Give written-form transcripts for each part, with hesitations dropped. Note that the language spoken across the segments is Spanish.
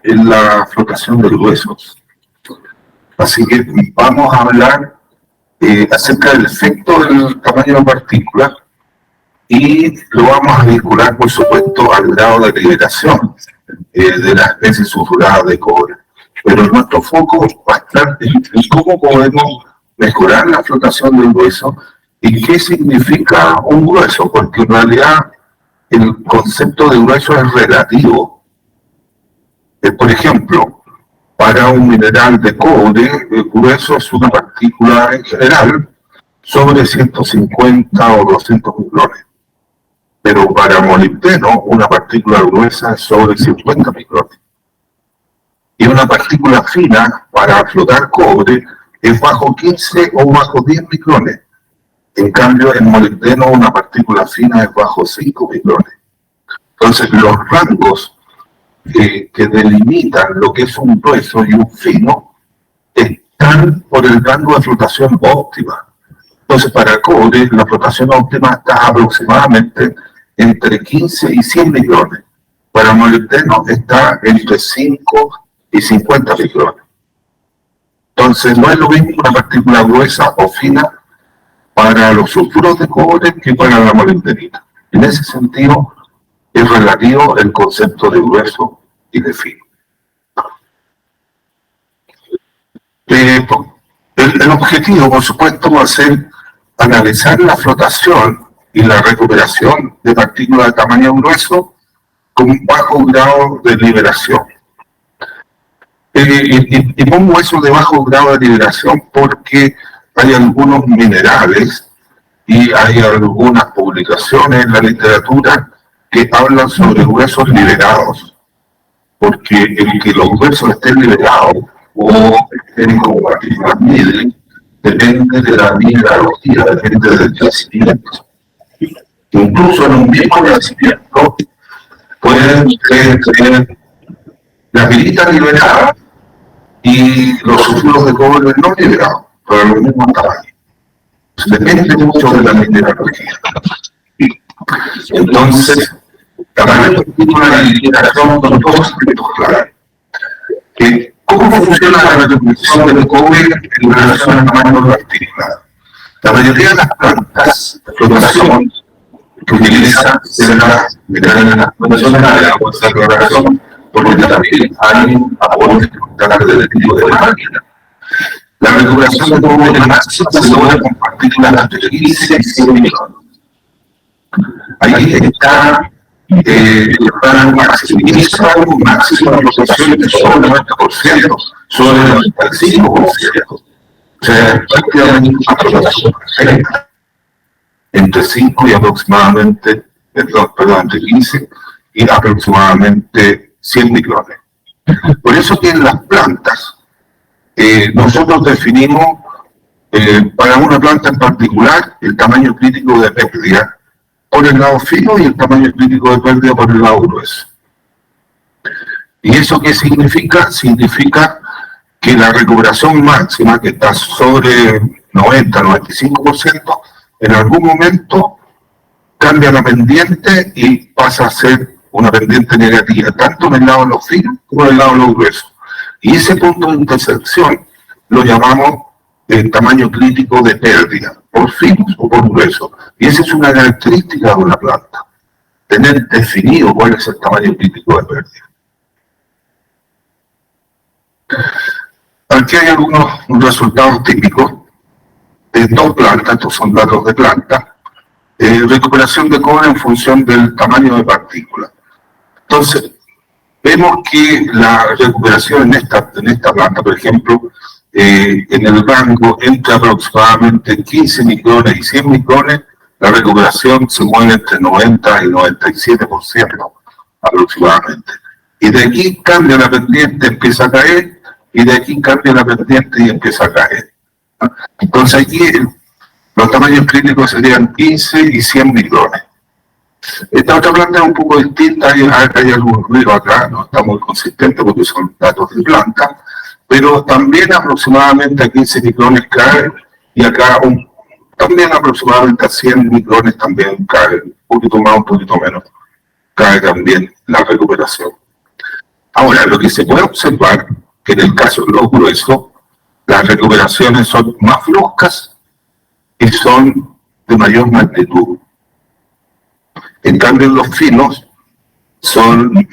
es la flotación de los huesos. Así que vamos a hablar acerca del efecto del tamaño de partículas y lo vamos a vincular, por supuesto, al grado de liberación de la especie sulfurada de cobre. Pero nuestro foco va a estar en cómo podemos mejorar la flotación del hueso y qué significa un grueso, porque en realidad el concepto de grueso es relativo. Por ejemplo, para un mineral de cobre, el grueso es una partícula en general sobre 150 o 200 micrones. Pero para molibdeno, una partícula gruesa es sobre 50 micrones. Y una partícula fina, para flotar cobre, es bajo 15 o bajo 10 micrones. En cambio, en molibdeno, una partícula fina es bajo 5 micrones. Entonces, los rangos que delimitan lo que es un grueso y un fino están por el rango de flotación óptima. Entonces, para cobre, la flotación óptima está aproximadamente entre 15 y 100 micrones. Para molibdeno está entre 5 y 50 micrones. Entonces, no es lo mismo una partícula gruesa o fina para los sulfuros de cobre que para la molibdenita. En ese sentido, es relativo el concepto de grueso y de fino. El objetivo, por supuesto, va a ser analizar la flotación y la recuperación de partículas de tamaño grueso con un bajo grado de liberación. Y pongo eso de bajo grado de liberación porque hay algunos minerales y hay algunas publicaciones en la literatura que hablan sobre huesos liberados, porque el que los huesos estén liberados o estén como partículas libres depende de la mineralogía, depende del yacimiento. Incluso en un mismo yacimiento pueden tener la pirita liberada y los sulfuros de cobre no liberados, pero los mismos tamaños. Depende mucho de la mineralogía. Entonces, cada partícula de liberación con dos aspectos claros. ¿Cómo funciona la recuperación del cobre en relación al tamaño de la partícula? La mayoría de las plantas de flotación que utilizan células de la flotación de la agua, esa cloración, porque también hay apoyos de tipo de máquina. La recuperación de cobre máxima se logra con partículas entre 15 y 100 micrones. Ahí está el plano máximo. Y eso es algo máximo de flotación de sobre el 90%, sobre el 95%. O sea, prácticamente una flotación perfecta. Entre 5 y aproximadamente, entre 15 y aproximadamente 100 micrones. Por eso que en las plantas, nosotros definimos para una planta en particular el tamaño crítico de pérdida por el lado fino y el tamaño crítico de pérdida por el lado grueso. ¿Y eso qué significa? Significa que la recuperación máxima, que está sobre 90-95%, en algún momento cambia la pendiente y pasa a ser una pendiente negativa, tanto en el lado de los finos como en el lado de los gruesos. Y ese punto de intersección lo llamamos el tamaño crítico de pérdida, por finos o por gruesos. Y esa es una característica de una planta, tener definido cuál es el tamaño crítico de pérdida. Aquí hay algunos resultados típicos de dos plantas, estos son datos de planta, recuperación de cobre en función del tamaño de partícula. Entonces, vemos que la recuperación en esta planta, por ejemplo, en el rango entre aproximadamente 15 micrones y 100 micrones, la recuperación se mueve entre 90 y 97% aproximadamente. Y de aquí cambia la pendiente, empieza a caer, y de aquí cambia la pendiente y empieza a caer. Entonces aquí los tamaños críticos serían 15 y 100 micrones. Esta otra planta es un poco distinta, hay algún ruido acá, no está muy consistente porque son datos de planta, pero también aproximadamente a 15 micrones cae, y acá también aproximadamente a 100 micrones también cae, un poquito más, un poquito menos, cae también la recuperación. Ahora, lo que se puede observar, que en el caso de los gruesos, las recuperaciones son más bruscas y son de mayor magnitud. En cambio, en los finos son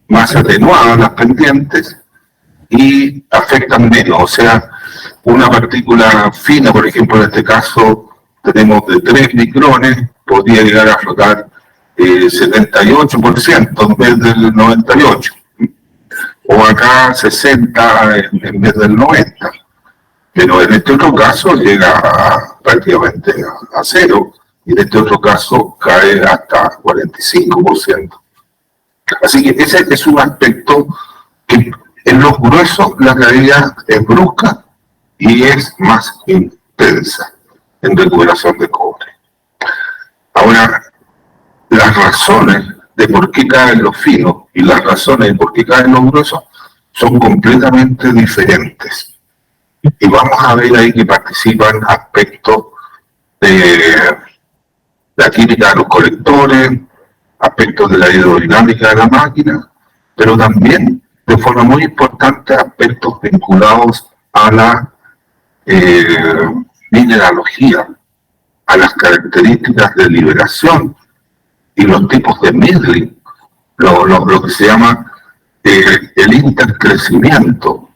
más atenuadas las pendientes y afectan menos. O sea, una partícula fina, por ejemplo, en este caso tenemos de 3 micrones, podría llegar a flotar 78% en vez del 98%. O acá 60 en vez del 90. Pero en este otro caso llega prácticamente a cero, y en este otro caso cae hasta 45%. Así que ese es un aspecto que en los gruesos la caída es brusca y es más intensa en recuperación de cobre. Ahora, las razones de por qué caen los finos y las razones de por qué caen los gruesos son completamente diferentes. Y vamos a ver ahí que participan aspectos de la química de los colectores, aspectos de la hidrodinámica de la máquina, pero también, de forma muy importante, aspectos vinculados a la mineralogía, a las características de liberación y los tipos de middling, lo que se llama el intercrecimiento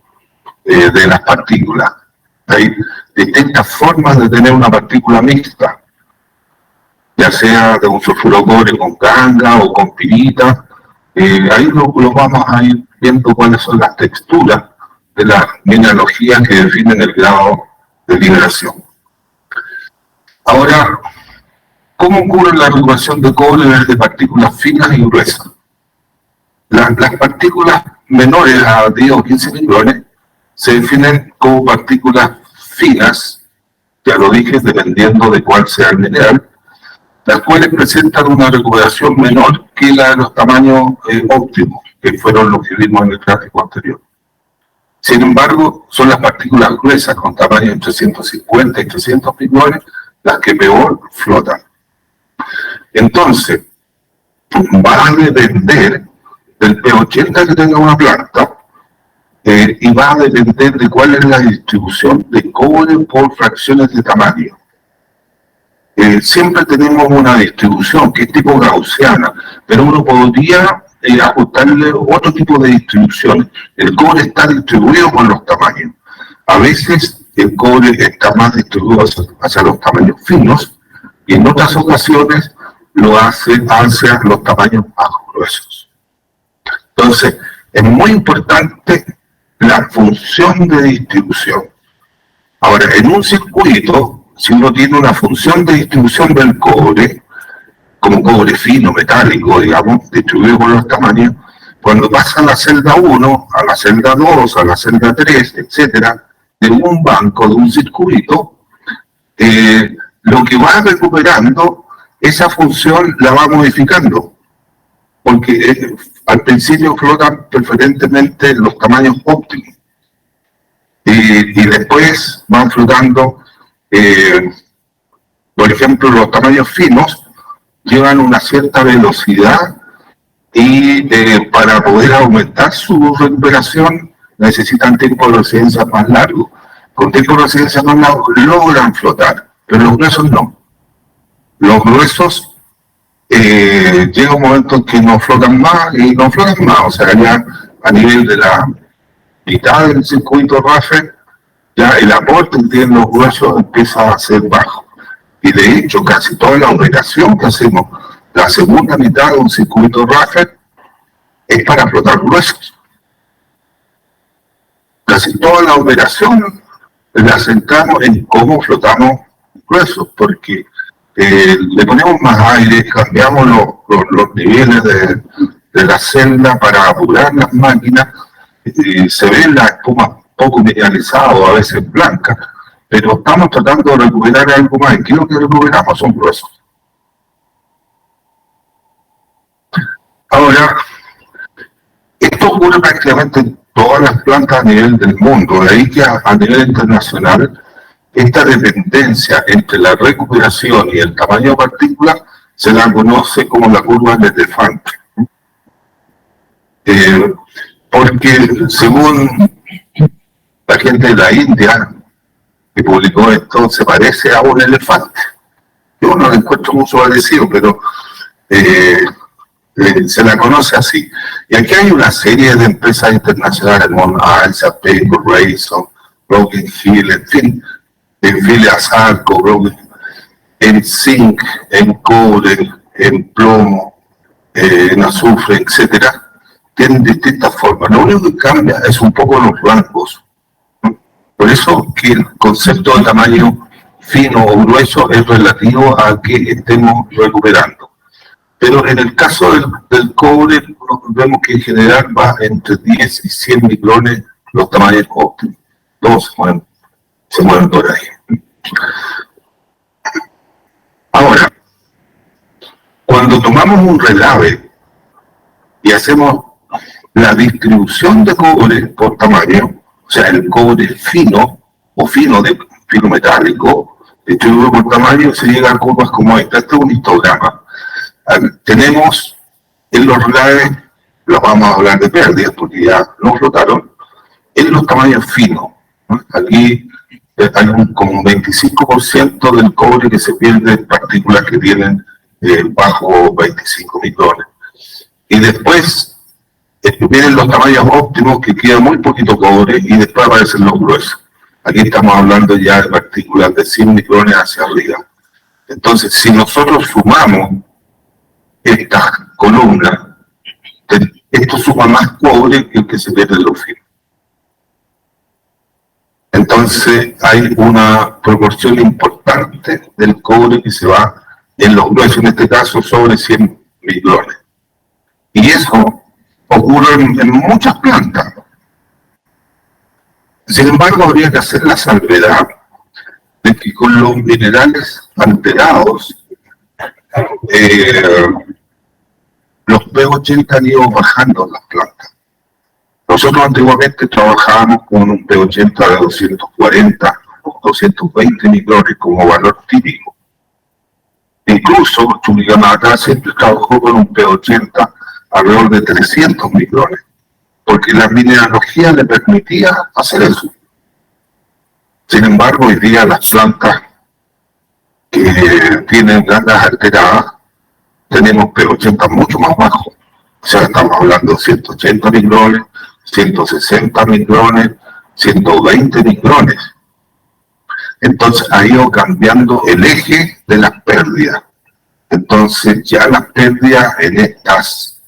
de las partículas. Hay distintas formas de tener una partícula mixta, ya sea de un sulfuro cobre con ganga o con pirita. Ahí lo vamos a ir viendo cuáles son las texturas de las mineralogías que definen el grado de liberación. Ahora, ¿cómo ocurre la recuperación de cobre desde partículas finas y gruesas? Las partículas menores a 10 o 15 micrones se definen como partículas finas, ya lo dije, dependiendo de cuál sea el mineral, las cuales presentan una recuperación menor que la de los tamaños óptimos, que fueron los que vimos en el gráfico anterior. Sin embargo, son las partículas gruesas con tamaño entre 150 y 300 micrones las que peor flotan. Entonces, va a depender del P80 que tenga una planta y va a depender de cuál es la distribución de cobre por fracciones de tamaño. Siempre tenemos una distribución que es tipo gaussiana, pero uno podría ajustarle otro tipo de distribución. El cobre está distribuido por los tamaños. A veces el cobre está más distribuido hacia los tamaños finos y en otras ocasiones lo hace hacia los tamaños más gruesos. Entonces, es muy importante la función de distribución. Ahora, en un circuito, si uno tiene una función de distribución del cobre, como cobre fino, metálico, digamos, distribuido por los tamaños, cuando pasa a la celda 1, a la celda 2, a la celda 3, etcétera, de un banco, de un circuito, lo que va recuperando, esa función la va modificando, porque al principio flotan preferentemente los tamaños óptimos, y después van flotando, por ejemplo, los tamaños finos llevan una cierta velocidad y para poder aumentar su recuperación necesitan tiempo de residencia más largo. Con tiempo de residencia más largo logran flotar, pero los gruesos no. Los gruesos llega un momento en que no flotan más y no flotan más, o sea, ya a nivel de la mitad del circuito Raffel, ya el aporte que tienen los gruesos empieza a ser bajo. Y de hecho, casi toda la operación que hacemos, la segunda mitad de un circuito Raffel, es para flotar gruesos. Casi toda la operación la centramos en cómo flotamos gruesos, porque le ponemos más aire, cambiamos los niveles de la celda para apurar las máquinas, se ven las espumas poco mineralizadas o a veces blancas, pero estamos tratando de recuperar algo más. ¿Qué es lo que recuperamos? Son gruesos. Ahora, esto ocurre prácticamente en todas las plantas a nivel del mundo, de ahí que a nivel internacional esta dependencia entre la recuperación y el tamaño de partículas se la conoce como la curva de Stefan. porque según la gente de la India que publicó esto, se parece a un elefante. Yo no lo encuentro mucho parecido, pero se la conoce así. Y aquí hay una serie de empresas internacionales, Monarch, SAP, Corporation, Broken Hill, en fin, Phileas Arco, en zinc, en cobre, en plomo, en azufre, etcétera, tienen distintas formas. Lo único que cambia es un poco los rangos. Por eso que el concepto de tamaño fino o grueso es relativo a que estemos recuperando. Pero en el caso del cobre, vemos que en general va entre 10 y 100 micrones los tamaños óptimos. Todos se mueven por ahí. Ahora, cuando tomamos un relave y hacemos la distribución de cobre por tamaño, o sea, el cobre fino o fino metálico, distribuido por tamaño, se llega a curvas como esta. Este es un histograma. Tenemos en los relaves, los vamos a hablar de pérdidas porque ya nos flotaron, en los tamaños finos. Aquí hay como un 25% del cobre que se pierde en partículas que tienen bajo 25 micrones. Y después vienen los tamaños óptimos, que queda muy poquito cobre, y después aparecen los gruesos. Aquí estamos hablando ya de partículas de 100 micrones hacia arriba. Entonces, si nosotros sumamos estas columnas, esto suma más cobre que el que se pierde en los finos. Entonces hay una proporción importante del cobre que se va en los gruesos, en este caso sobre 100 micrones. Y eso ocurre en muchas plantas. Sin embargo, habría que hacer la salvedad de que con los minerales alterados, los P80 han ido bajando en las plantas. Nosotros antiguamente trabajábamos con un P80 de 240 o 220 micrones como valor típico. Incluso Chuquicamata siempre trabajó con un P80 alrededor de 300 micrones, porque la mineralogía le permitía hacer eso. Sin embargo, hoy día las plantas que tienen gangas alteradas, tenemos P80 mucho más bajos. O sea, estamos hablando de 180 micrones, 160 micrones, 120 micrones. Entonces ha ido cambiando el eje de las pérdidas. Entonces ya las pérdidas en estas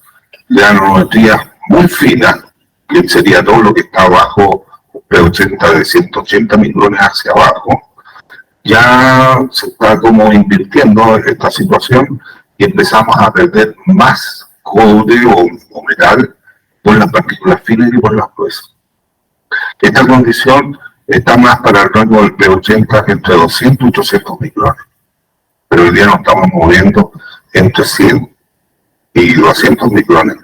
granometrías muy finas, que sería todo lo que está abajo, P80 de 180 micrones hacia abajo, ya se está como invirtiendo esta situación y empezamos a perder más cobre o metal por las partículas finas y por las gruesas. Esta condición está más para el rango del P80 entre 200 y 800 micrones, pero hoy día nos estamos moviendo entre 100 y 200 micrones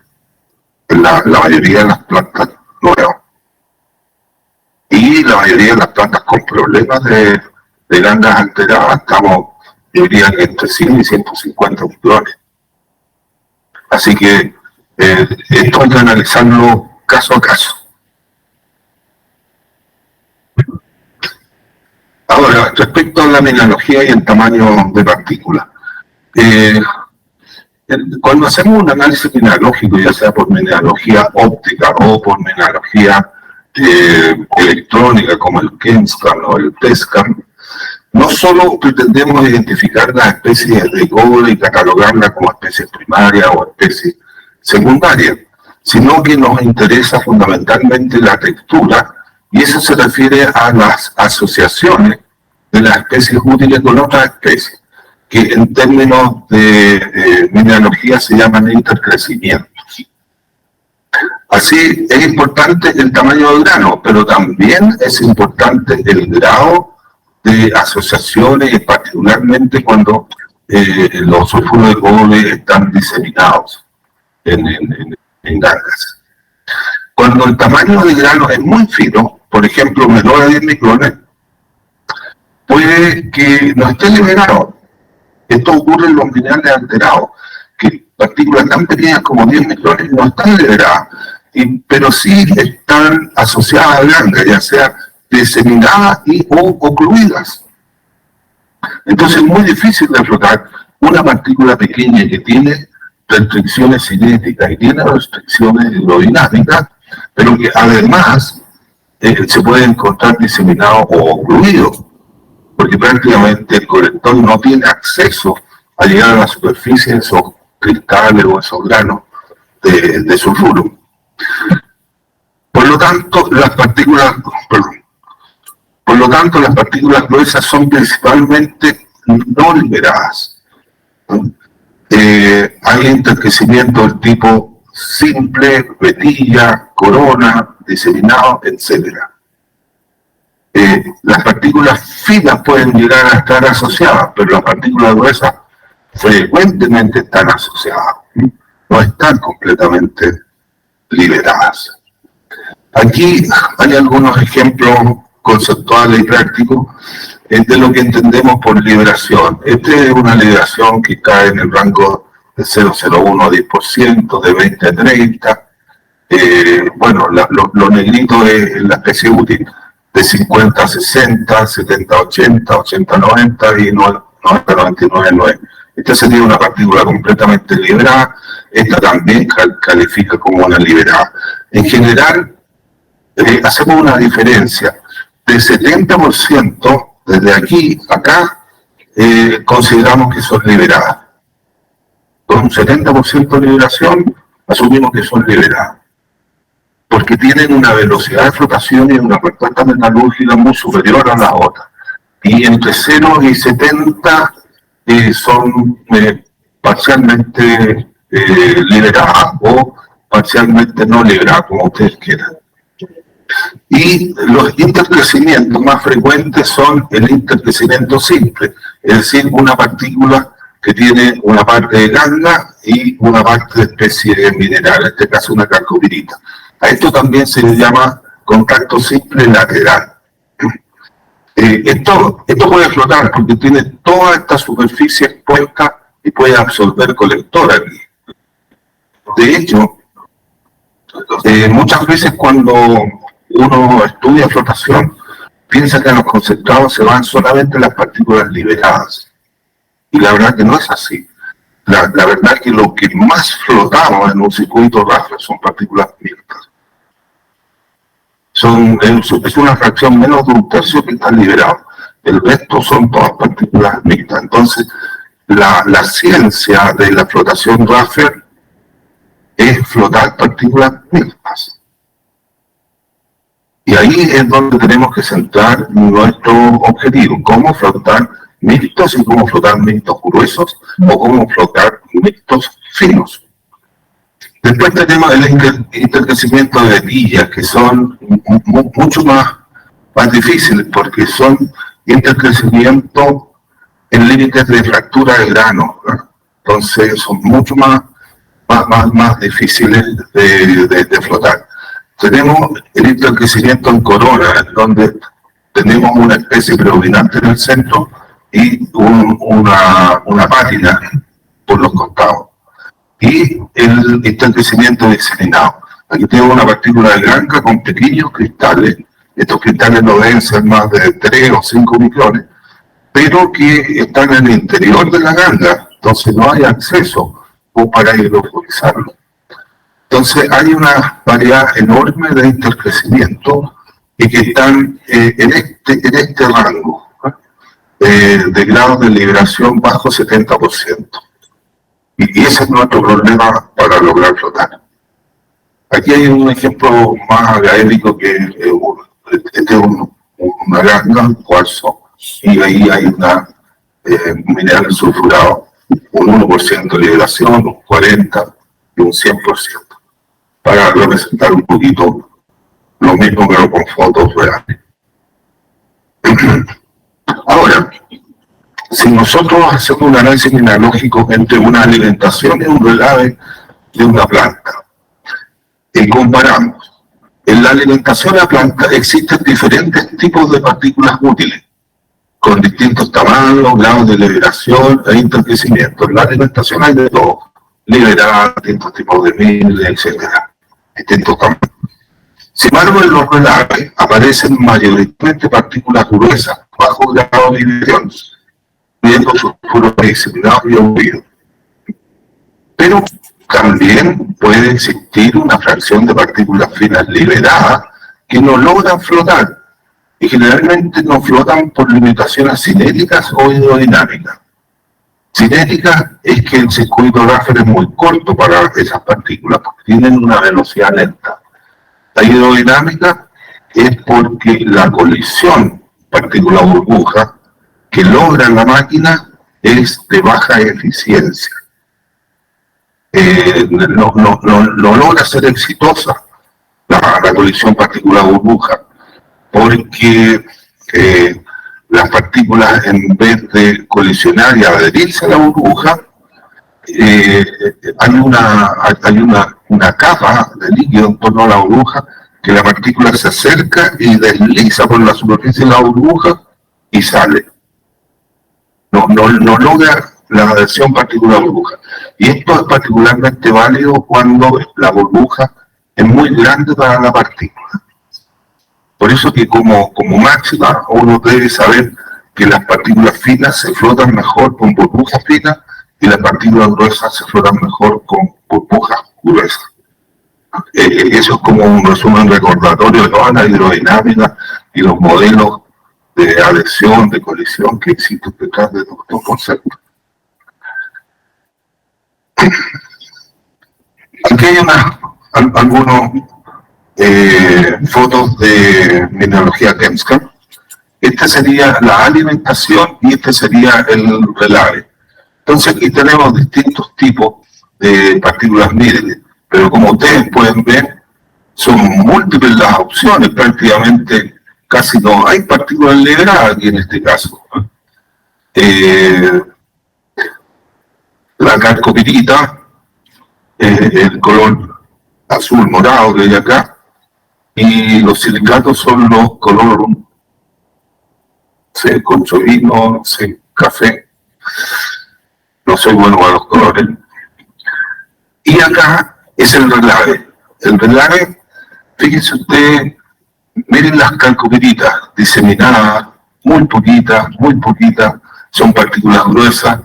en la mayoría de las plantas nuevas. Y la mayoría de las plantas con problemas de gangas alteradas estamos, yo diría, entre 100 y 150 micrones. Así que esto hay que analizarlo caso a caso. Ahora, respecto a la mineralogía y el tamaño de partículas. Cuando hacemos un análisis mineralógico, ya sea por mineralogía óptica o por mineralogía electrónica, como el ChemScan o el TESCAN, no solo pretendemos identificar las especies de cobre y catalogarlas como especies primarias o especies secundarias, sino que nos interesa fundamentalmente la textura, y eso se refiere a las asociaciones de las especies útiles con otras especies, que en términos de mineralogía se llaman intercrecimientos. Así es importante el tamaño del grano, pero también es importante el grado de asociaciones, particularmente cuando los sulfuros de cobre están diseminados en gangas. Cuando el tamaño del grano es muy fino, por ejemplo, menor a 10 micrones, puede que no esté liberado. Esto ocurre en los minerales alterados, que partículas tan pequeñas como 10 micrones no están liberadas. pero sí están asociadas a ganga, ya sea diseminadas o ocluidas. Entonces es muy difícil de flotar una partícula pequeña que tiene restricciones cinéticas y tiene restricciones hidrodinámicas, pero que además se puede encontrar diseminado o ocluido, porque prácticamente el colector no tiene acceso a llegar a la superficie de esos cristales o esos granos de sulfuro. Por lo tanto, las partículas gruesas son principalmente no liberadas. Hay enriquecimiento del tipo simple, vetilla, corona, diseminado, etc. Las partículas finas pueden llegar a estar asociadas, pero las partículas gruesas frecuentemente están asociadas, no están completamente liberadas. Aquí hay algunos ejemplos conceptuales y prácticos de lo que entendemos por liberación. Esta es una liberación que cae en el rango de 0,01 a 10%, de 20 a 30. Bueno, lo negrito es la especie útil, de 50 a 60, 70 a 80, 80 a 90 y 90 a 99 no es. Esta sería una partícula completamente liberada. Esta también califica como una liberada. En general, hacemos una diferencia de 70%, desde aquí a acá, consideramos que son liberadas. Con un 70% de liberación, asumimos que son liberadas, porque tienen una velocidad de flotación y una respuesta metalúrgica muy superior a la otra. Y entre 0 y 70 son parcialmente liberadas o parcialmente no liberadas, como ustedes quieran. Y los intercrecimientos más frecuentes son el intercrecimiento simple, es decir, una partícula que tiene una parte de ganga y una parte de especie mineral, en este caso una calcopirita. A esto también se le llama contacto simple lateral. Esto puede flotar porque tiene toda esta superficie expuesta y puede absorber colector aquí. De hecho, muchas veces cuando uno estudia flotación, piensa que en los concentrados se van solamente las partículas liberadas. Y la verdad que no es así. La verdad es que lo que más flotamos en un circuito Raffler son partículas mixtas. Es una fracción menos de un tercio que están liberados. El resto son todas partículas mixtas. Entonces, la ciencia de la flotación Raffler es flotar partículas mixtas. Y ahí es donde tenemos que centrar nuestro objetivo, cómo flotar mixtos y cómo flotar mixtos gruesos o cómo flotar mixtos finos. Después tenemos el intercrecimiento de vetillas, que son mucho más difíciles porque son intercrecimientos en límites de fractura de grano, ¿no? Entonces son mucho más difíciles de flotar. Tenemos el intercrecimiento en corona, donde tenemos una especie predominante en el centro y una pátina por los costados. Y el intercrecimiento diseminado. Aquí tenemos una partícula de ganga con pequeños cristales. Estos cristales no deben ser más de 3 o 5 micrones, pero que están en el interior de la ganga, entonces no hay acceso para hidrofolizarlo. Entonces hay una variedad enorme de intercrecimientos y que están en este rango de grados de liberación bajo 70%. Y ese es nuestro problema para lograr flotar. Aquí hay un ejemplo más gaélico que este es una ganga, un cuarzo, y ahí hay un mineral sulfurado, un 1% de liberación, un 40% y un 100%, para representar un poquito lo mismo pero con fotos reales. Ahora, si nosotros hacemos un análisis mineralógico entre una alimentación y un relave de una planta, y comparamos, en la alimentación de la planta existen diferentes tipos de partículas útiles, con distintos tamaños, grados de liberación e intercrecimiento. En la alimentación hay de todo, liberadas, distintos tipos de miles, etc. distintos tamaños. Sin embargo, en los relaves aparecen mayoritariamente partículas gruesas, bajo grado de vibración, viendo sulfuro diseminado y aburrido. Pero también puede existir una fracción de partículas finas liberadas que no logran flotar y generalmente no flotan por limitaciones cinéticas o hidrodinámicas. Cinética es que el circuito Raffer es muy corto para esas partículas porque tienen una velocidad lenta. La hidrodinámica es porque la colisión partícula-burbuja que logra la máquina es de baja eficiencia. No logra ser exitosa la colisión partícula-burbuja porque las partículas, en vez de colisionar y adherirse a la burbuja, hay una capa de líquido en torno a la burbuja que la partícula se acerca y desliza por la superficie de la burbuja y sale. No logra la adhesión partícula-burbuja. Y esto es particularmente válido cuando la burbuja es muy grande para la partícula. Por eso que como máxima uno debe saber que las partículas finas se flotan mejor con burbujas finas y las partículas gruesas se flotan mejor con burbujas gruesas. Eso es como un resumen recordatorio de toda la hidrodinámica y los modelos de adhesión, de colisión que existen detrás de estos conceptos. Aquí hay algunos fotos de mineralogía Kempska. Esta sería la alimentación y este sería el relave. Entonces aquí tenemos distintos tipos de partículas Mendel, pero como ustedes pueden ver, son múltiples las opciones, prácticamente casi no hay partículas liberadas aquí en este caso. La calcopirita, el color azul morado que hay acá, y los silicatos son los color conchovino, café. No soy bueno para los colores. Y acá es el relave. El relave, fíjense ustedes, miren las calcopiritas diseminadas, muy poquitas, son partículas gruesas.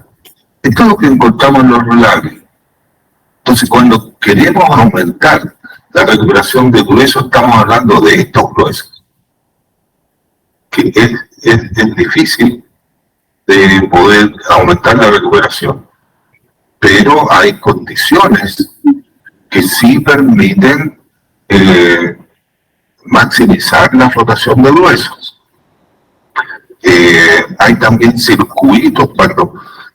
Esto es lo que encontramos en los relaves. Entonces, cuando queremos aumentar la recuperación de gruesos, estamos hablando de estos gruesos, que es difícil de poder aumentar la recuperación, pero hay condiciones que sí permiten maximizar la flotación de gruesos. Hay también circuitos,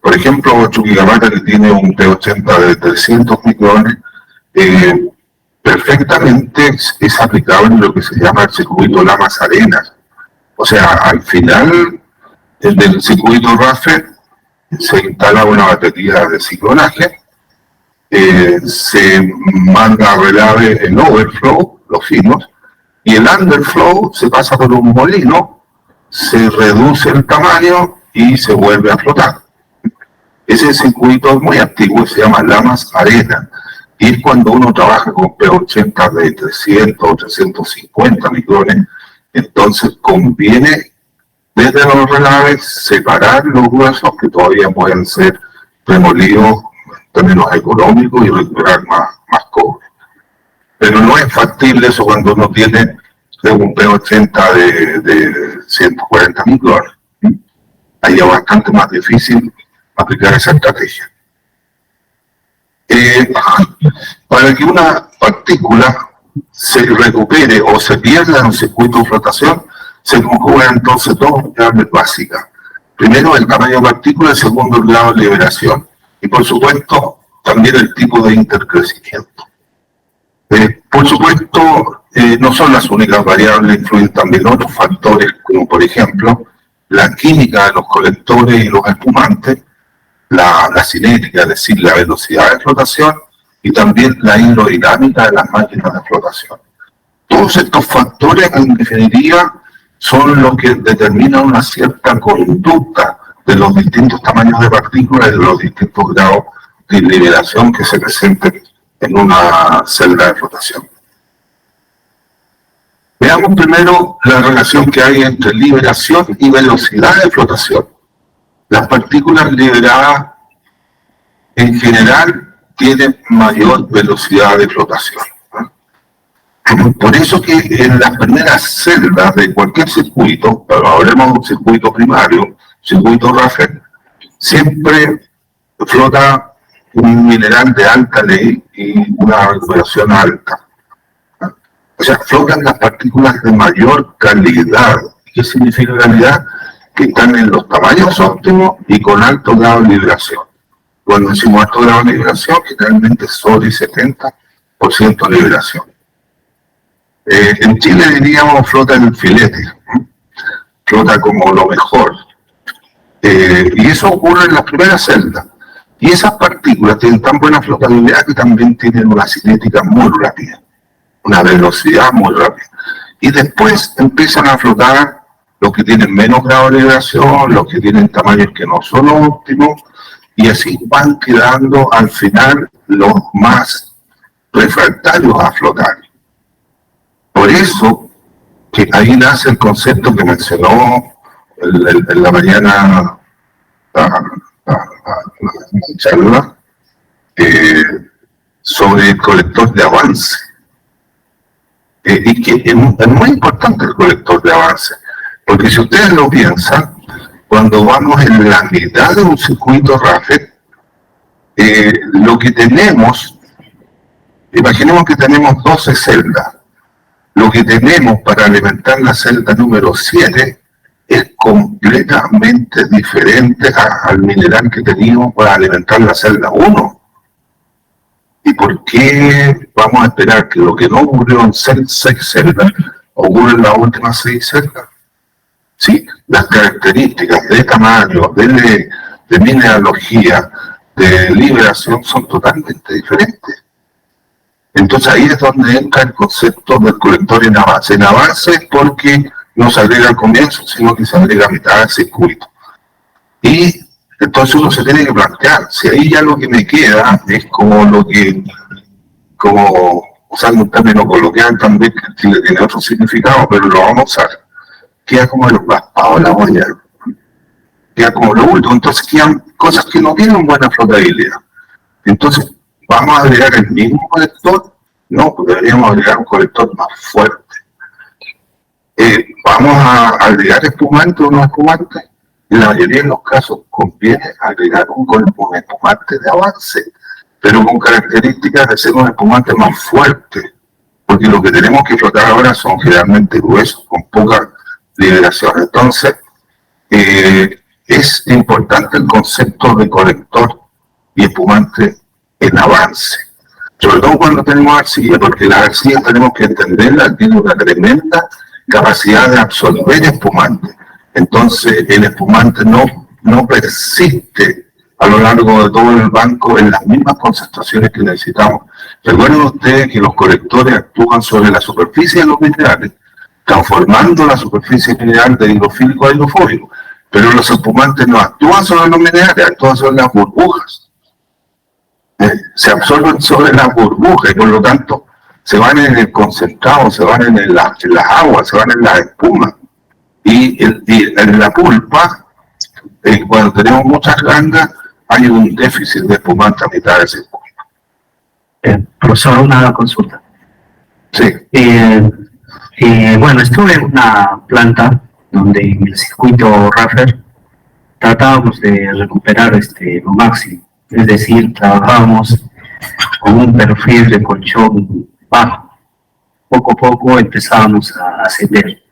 por ejemplo, Chuquicamata, que tiene un P80 de 300 micrones, perfectamente es aplicable en lo que se llama el circuito Lamas Arenas. O sea, al final del circuito Raffer se instala una batería de ciclonaje, se manda a relave el overflow, los finos, y el underflow se pasa por un molino, se reduce el tamaño y se vuelve a flotar. Ese circuito es muy antiguo, se llama Lamas Arena, y es cuando uno trabaja con P80 de 300 o 350 micrones, entonces conviene desde los relaves separar los huesos que todavía pueden ser remolidos en términos económicos y recuperar más cobre. Pero no es factible eso cuando uno tiene un P80 de 140 micrones. Ahí es bastante más difícil aplicar esa estrategia. Para que una partícula se recupere o se pierda en un circuito de flotación, se conjugan entonces dos variables básicas. Primero, el tamaño de partícula, y segundo, el grado de liberación. Y por supuesto, también el tipo de intercrecimiento. Por supuesto, no son las únicas variables, influyen también otros factores, como por ejemplo, la química de los colectores y los espumantes, la cinética, es decir, la velocidad de flotación, y también la hidrodinámica de las máquinas de flotación. Todos estos factores, en definitiva, son los que determinan una cierta conducta de los distintos tamaños de partículas y de los distintos grados de liberación que se presenten en una celda de flotación. Veamos primero la relación que hay entre liberación y velocidad de flotación. Las partículas liberadas en general tienen mayor velocidad de flotación. Por eso que en las primeras celdas de cualquier circuito, pero hablemos de un circuito primario, circuito Raffel, siempre flota un mineral de alta ley y una recuperación alta. O sea, flotan las partículas de mayor calidad. ¿Qué significa calidad? Que están en los tamaños óptimos y con alto grado de liberación. Cuando decimos alto grado de liberación, generalmente sobre 70% de liberación. En Chile diríamos flota en el filete, flota como lo mejor. Y eso ocurre en las primeras celdas. Y esas partículas tienen tan buena flotabilidad que también tienen una cinética muy rápida, una velocidad muy rápida. Y después empiezan a flotar los que tienen menos grado de liberación, los que tienen tamaños que no son óptimos, y así van quedando al final los más refractarios a flotar. Por eso que ahí nace el concepto que mencionó en la mañana la charla sobre el colector de avance. Y que es muy importante el colector de avance, porque si ustedes lo piensan, cuando vamos en la mitad de un circuito Raffel, lo que tenemos, imaginemos que tenemos 12 celdas, lo que tenemos para alimentar la celda número 7 es completamente diferente al mineral que teníamos para alimentar la celda 1. ¿Y por qué vamos a esperar que lo que no ocurrió en 6 celdas ocurre en las últimas 6 celdas? Sí, las características de tamaño, de mineralogía, de liberación son totalmente diferentes. Entonces ahí es donde entra el concepto del colector en avance. En avance es porque no se agrega al comienzo, sino que se agrega a mitad del circuito. Y entonces uno se tiene que plantear, si ahí ya lo que me queda es como lo que, como usando un término coloquial también, que tiene otro significado, pero lo vamos a usar, queda como el raspado de la olla, queda como lo último, entonces quedan cosas que no tienen buena flotabilidad. Entonces, ¿vamos a agregar el mismo colector? No, deberíamos agregar un colector más fuerte. ¿Vamos a agregar espumante o no espumante? En la mayoría de los casos conviene agregar un espumante de avance, pero con características de ser un espumante más fuerte, porque lo que tenemos que flotar ahora son generalmente gruesos, con poca liberación. Entonces, es importante el concepto de colector y espumante en avance, sobre todo cuando tenemos arcilla, porque la arcilla tenemos que entenderla, tiene una tremenda capacidad de absorber espumante. Entonces el espumante no persiste a lo largo de todo el banco en las mismas concentraciones que necesitamos. Recuerden ustedes que los colectores actúan sobre la superficie de los minerales, transformando la superficie mineral de hidrofílico a hidrofóbico, pero los espumantes no actúan sobre los minerales, actúan sobre las burbujas. Se absorben sobre las burbujas y por lo tanto se van en el concentrado, se van en las aguas, se van en las espumas. Y en la pulpa, cuando tenemos muchas gangas, hay un déficit de espumante a mitad de circuito. Profesor, una consulta. Sí. Bueno, estuve en una planta donde en el circuito Raffel tratábamos de recuperar lo máximo. Es decir, trabajábamos con un perfil de colchón bajo. Poco a poco empezábamos a ascender.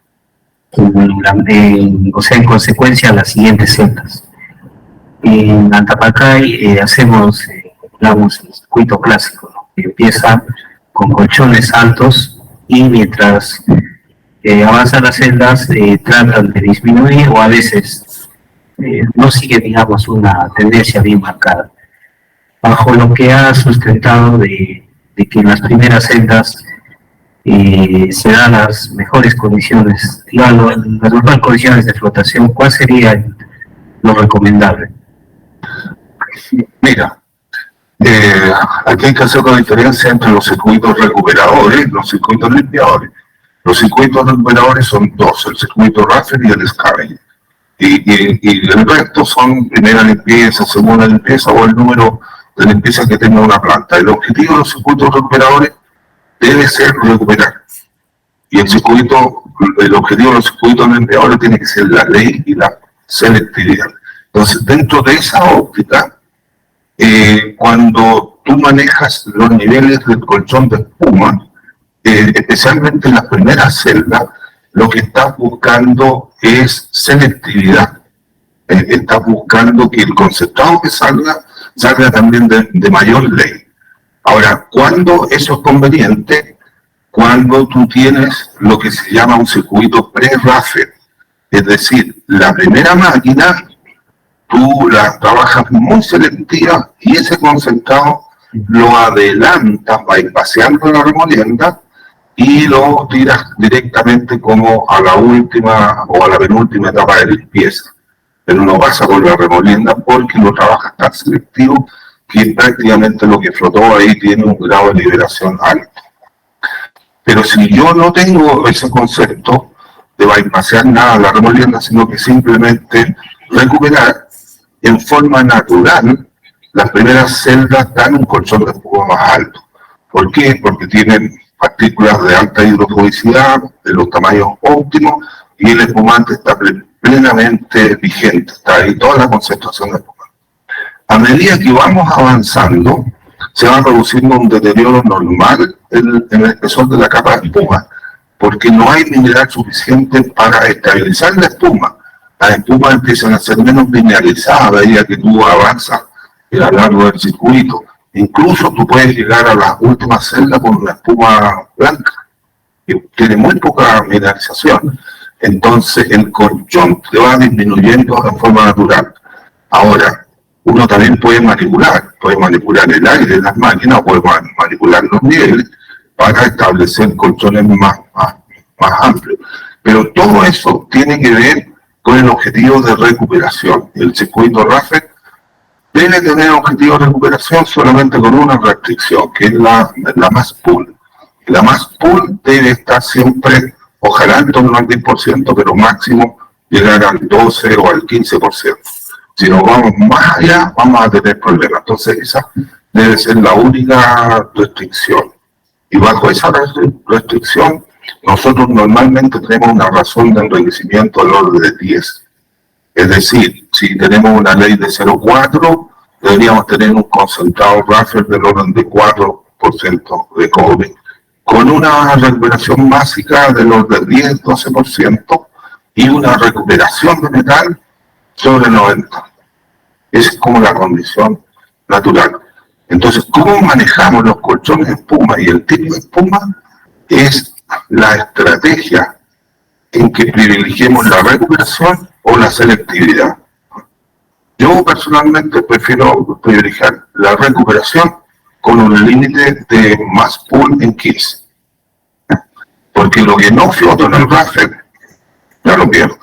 O sea, en consecuencia, las siguientes celdas. En Antapacay hacemos, digamos, el circuito clásico, ¿no? Que empieza con colchones altos y mientras avanzan las celdas tratan de disminuir o a veces no sigue, digamos, una tendencia bien marcada. Bajo lo que ha sustentado de que en las primeras celdas se dan las mejores condiciones, digamos, las mejores condiciones de flotación, ¿cuál sería lo recomendable? Mira, aquí hay que hacer una diferencia entre los circuitos recuperadores y los circuitos limpiadores. Los circuitos recuperadores son dos, el circuito Raffer y el Scavenger. Y el resto son primera limpieza, segunda limpieza o el número de limpieza que tenga una planta. El objetivo de los circuitos recuperadores debe ser recuperar. Y el objetivo de los circuitos limpiadores tiene que ser la ley y la selectividad. Entonces, dentro de esa óptica, cuando tú manejas los niveles del colchón de espuma, especialmente en las primeras celdas, lo que estás buscando es selectividad. Estás buscando que el concentrado que salga también de mayor ley. Ahora, ¿cuándo eso es conveniente? Cuando tú tienes lo que se llama un circuito pre-Raffer. Es decir, la primera máquina, tú la trabajas muy selectiva y ese concentrado lo adelantas, bypaseando la remolienda y lo tiras directamente como a la última o a la penúltima etapa de limpieza. Pero no pasa con la remolienda porque lo trabajas tan selectivo que prácticamente lo que flotó ahí tiene un grado de liberación alto. Pero si yo no tengo ese concepto de bypasear nada a la remolienda, sino que simplemente recuperar en forma natural, las primeras celdas dan un colchón de espuma más alto. ¿Por qué? Porque tienen partículas de alta hidrofobicidad, de los tamaños óptimos, y el espumante está plenamente vigente, está ahí toda la concentración de espumante. A medida que vamos avanzando, se va produciendo un deterioro normal en el espesor de la capa de espuma, porque no hay mineral suficiente para estabilizar la espuma. Las espumas empiezan a ser menos mineralizadas a medida que tú avanzas a lo largo del circuito. Incluso tú puedes llegar a las últimas celdas con una espuma blanca, que tiene muy poca mineralización. Entonces el colchón te va disminuyendo de forma natural. Ahora, uno también puede manipular el aire de las máquinas o puede manipular los niveles para establecer colchones más amplios. Pero todo eso tiene que ver con el objetivo de recuperación. El circuito Raffer debe tener objetivo de recuperación solamente con una restricción, que es la mass pool. La mass pool debe estar siempre, ojalá en torno al 10%, pero máximo llegar al 12 o al 15%. Si nos vamos más allá, vamos a tener problemas. Entonces esa debe ser la única restricción. Y bajo esa restricción, nosotros normalmente tenemos una razón de enriquecimiento al orden de 10. Es decir, si tenemos una ley de 0,4, deberíamos tener un concentrado Raffer del orden de 4% de cobre, con una recuperación básica del orden de 10-12% y una recuperación de metal sobre 90. Es como la condición natural. Entonces, ¿cómo manejamos los colchones de espuma y el tipo de espuma? Es la estrategia en que privilegiemos la recuperación o la selectividad. Yo personalmente prefiero privilegiar la recuperación con un límite de mass pool en 15. Porque lo que no floto en el Raffer, ya lo pierdo.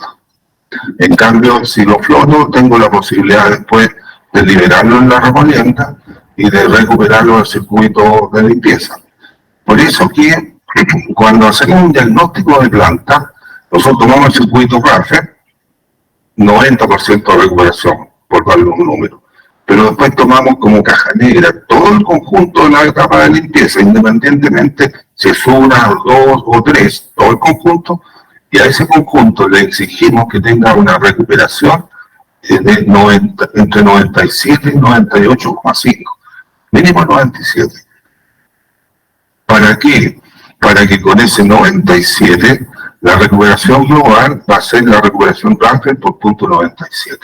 En cambio, si lo floto, tengo la posibilidad después de liberarlo en la remolienda y de recuperarlo en el circuito de limpieza. Por eso que cuando hacemos un diagnóstico de planta, nosotros tomamos el circuito Raffer, 90% de recuperación, por darle un número. Pero después tomamos como caja negra todo el conjunto de la etapa de limpieza, independientemente si es una, dos o tres, todo el conjunto, y a ese conjunto le exigimos que tenga una recuperación de entre 97 y 98,5, mínimo 97. ¿Para qué? Para que con ese 97 la recuperación global va a ser la recuperación Raffer por punto 97.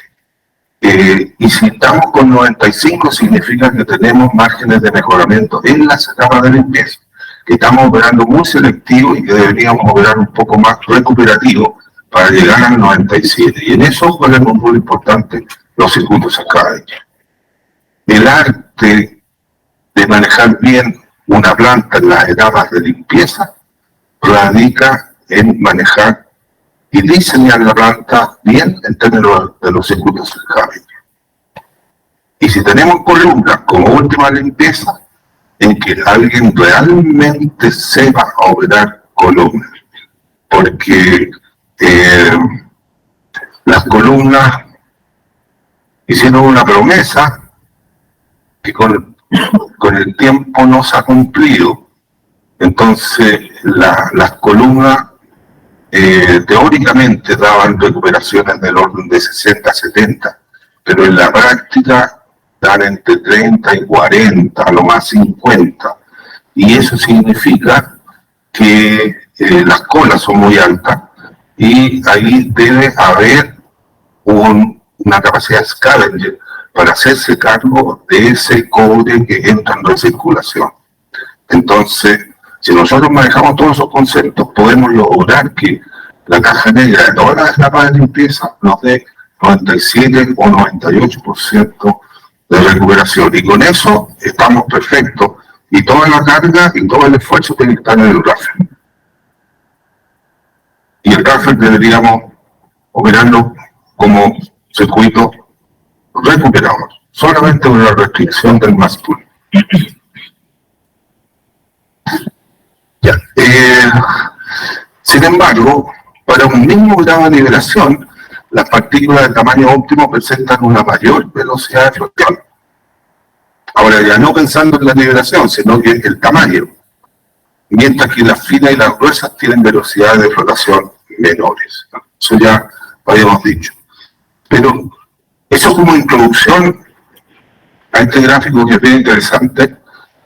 Y si estamos con 95 significa que tenemos márgenes de mejoramiento en las etapas de limpieza, que estamos operando muy selectivo y que deberíamos operar un poco más recuperativo para llegar al 97. Y en eso juegan un rol importante los circuitos académicos. El arte de manejar bien una planta en las etapas de limpieza radica en manejar y diseñar la planta bien en términos de los circuitos académicos. Y si tenemos columnas como última limpieza, en que alguien realmente sepa operar columnas porque las columnas hicieron una promesa que con el tiempo no se ha cumplido. Entonces, las columnas teóricamente daban recuperaciones del orden de 60 a 70, pero en la práctica dan entre 30 y 40, a lo más 50. Y eso significa que las colas son muy altas y ahí debe haber una capacidad de scavenger para hacerse cargo de ese cobre que entra en recirculación. Entonces, si nosotros manejamos todos esos conceptos, podemos lograr que la caja negra de todas las etapas de limpieza nos dé 97 o 98% de recuperación. Y con eso estamos perfectos. Y toda la carga y todo el esfuerzo tiene que estar en el Raffer. Y el Raffer deberíamos operarlo como circuito recuperador, solamente con la restricción del mass pool. Ya. Sin embargo, para un mismo grado de liberación, las partículas de tamaño óptimo presentan una mayor velocidad de flotación. Ahora, ya no pensando en la liberación, sino que en el tamaño, mientras que las finas y las gruesas tienen velocidades de flotación menores. Eso ya lo habíamos dicho. Pero eso como introducción a este gráfico que es bien interesante,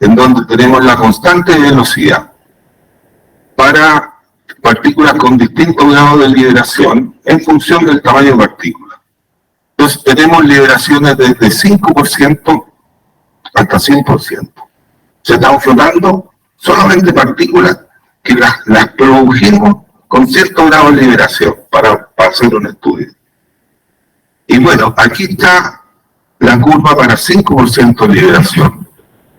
en donde tenemos la constante de velocidad para partículas con distintos grados de liberación en función del tamaño de partícula. Entonces tenemos liberaciones desde 5% hasta 100%. Se están flotando solamente partículas que las produjimos con cierto grado de liberación para hacer un estudio. Y bueno, aquí está la curva para 5% de liberación.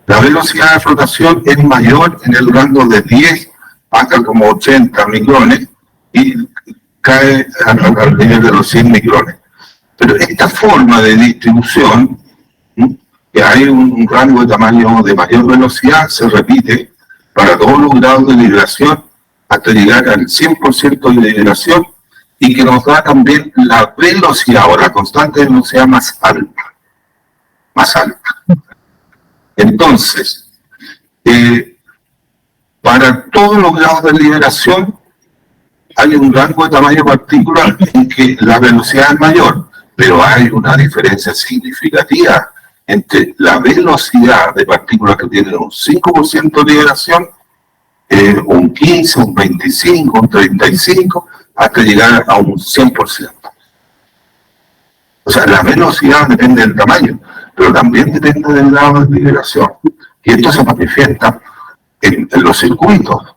La velocidad de flotación es mayor en el rango de 10 hasta como 80 micrones y cae al nivel de los 100 micrones. Pero esta forma de distribución, que hay un rango de tamaño de mayor velocidad, se repite para todos los grados de liberación hasta llegar al 100% de liberación y que nos da también la velocidad o la constante de velocidad más alta. Más alta. Entonces, para todos los grados de liberación hay un rango de tamaño de partículas en que la velocidad es mayor, pero hay una diferencia significativa entre la velocidad de partículas que tienen un 5% de liberación, un 15, un 25, un 35, hasta llegar a un 100%. O sea, la velocidad depende del tamaño, pero también depende del grado de liberación. Y esto se manifiesta en los circuitos.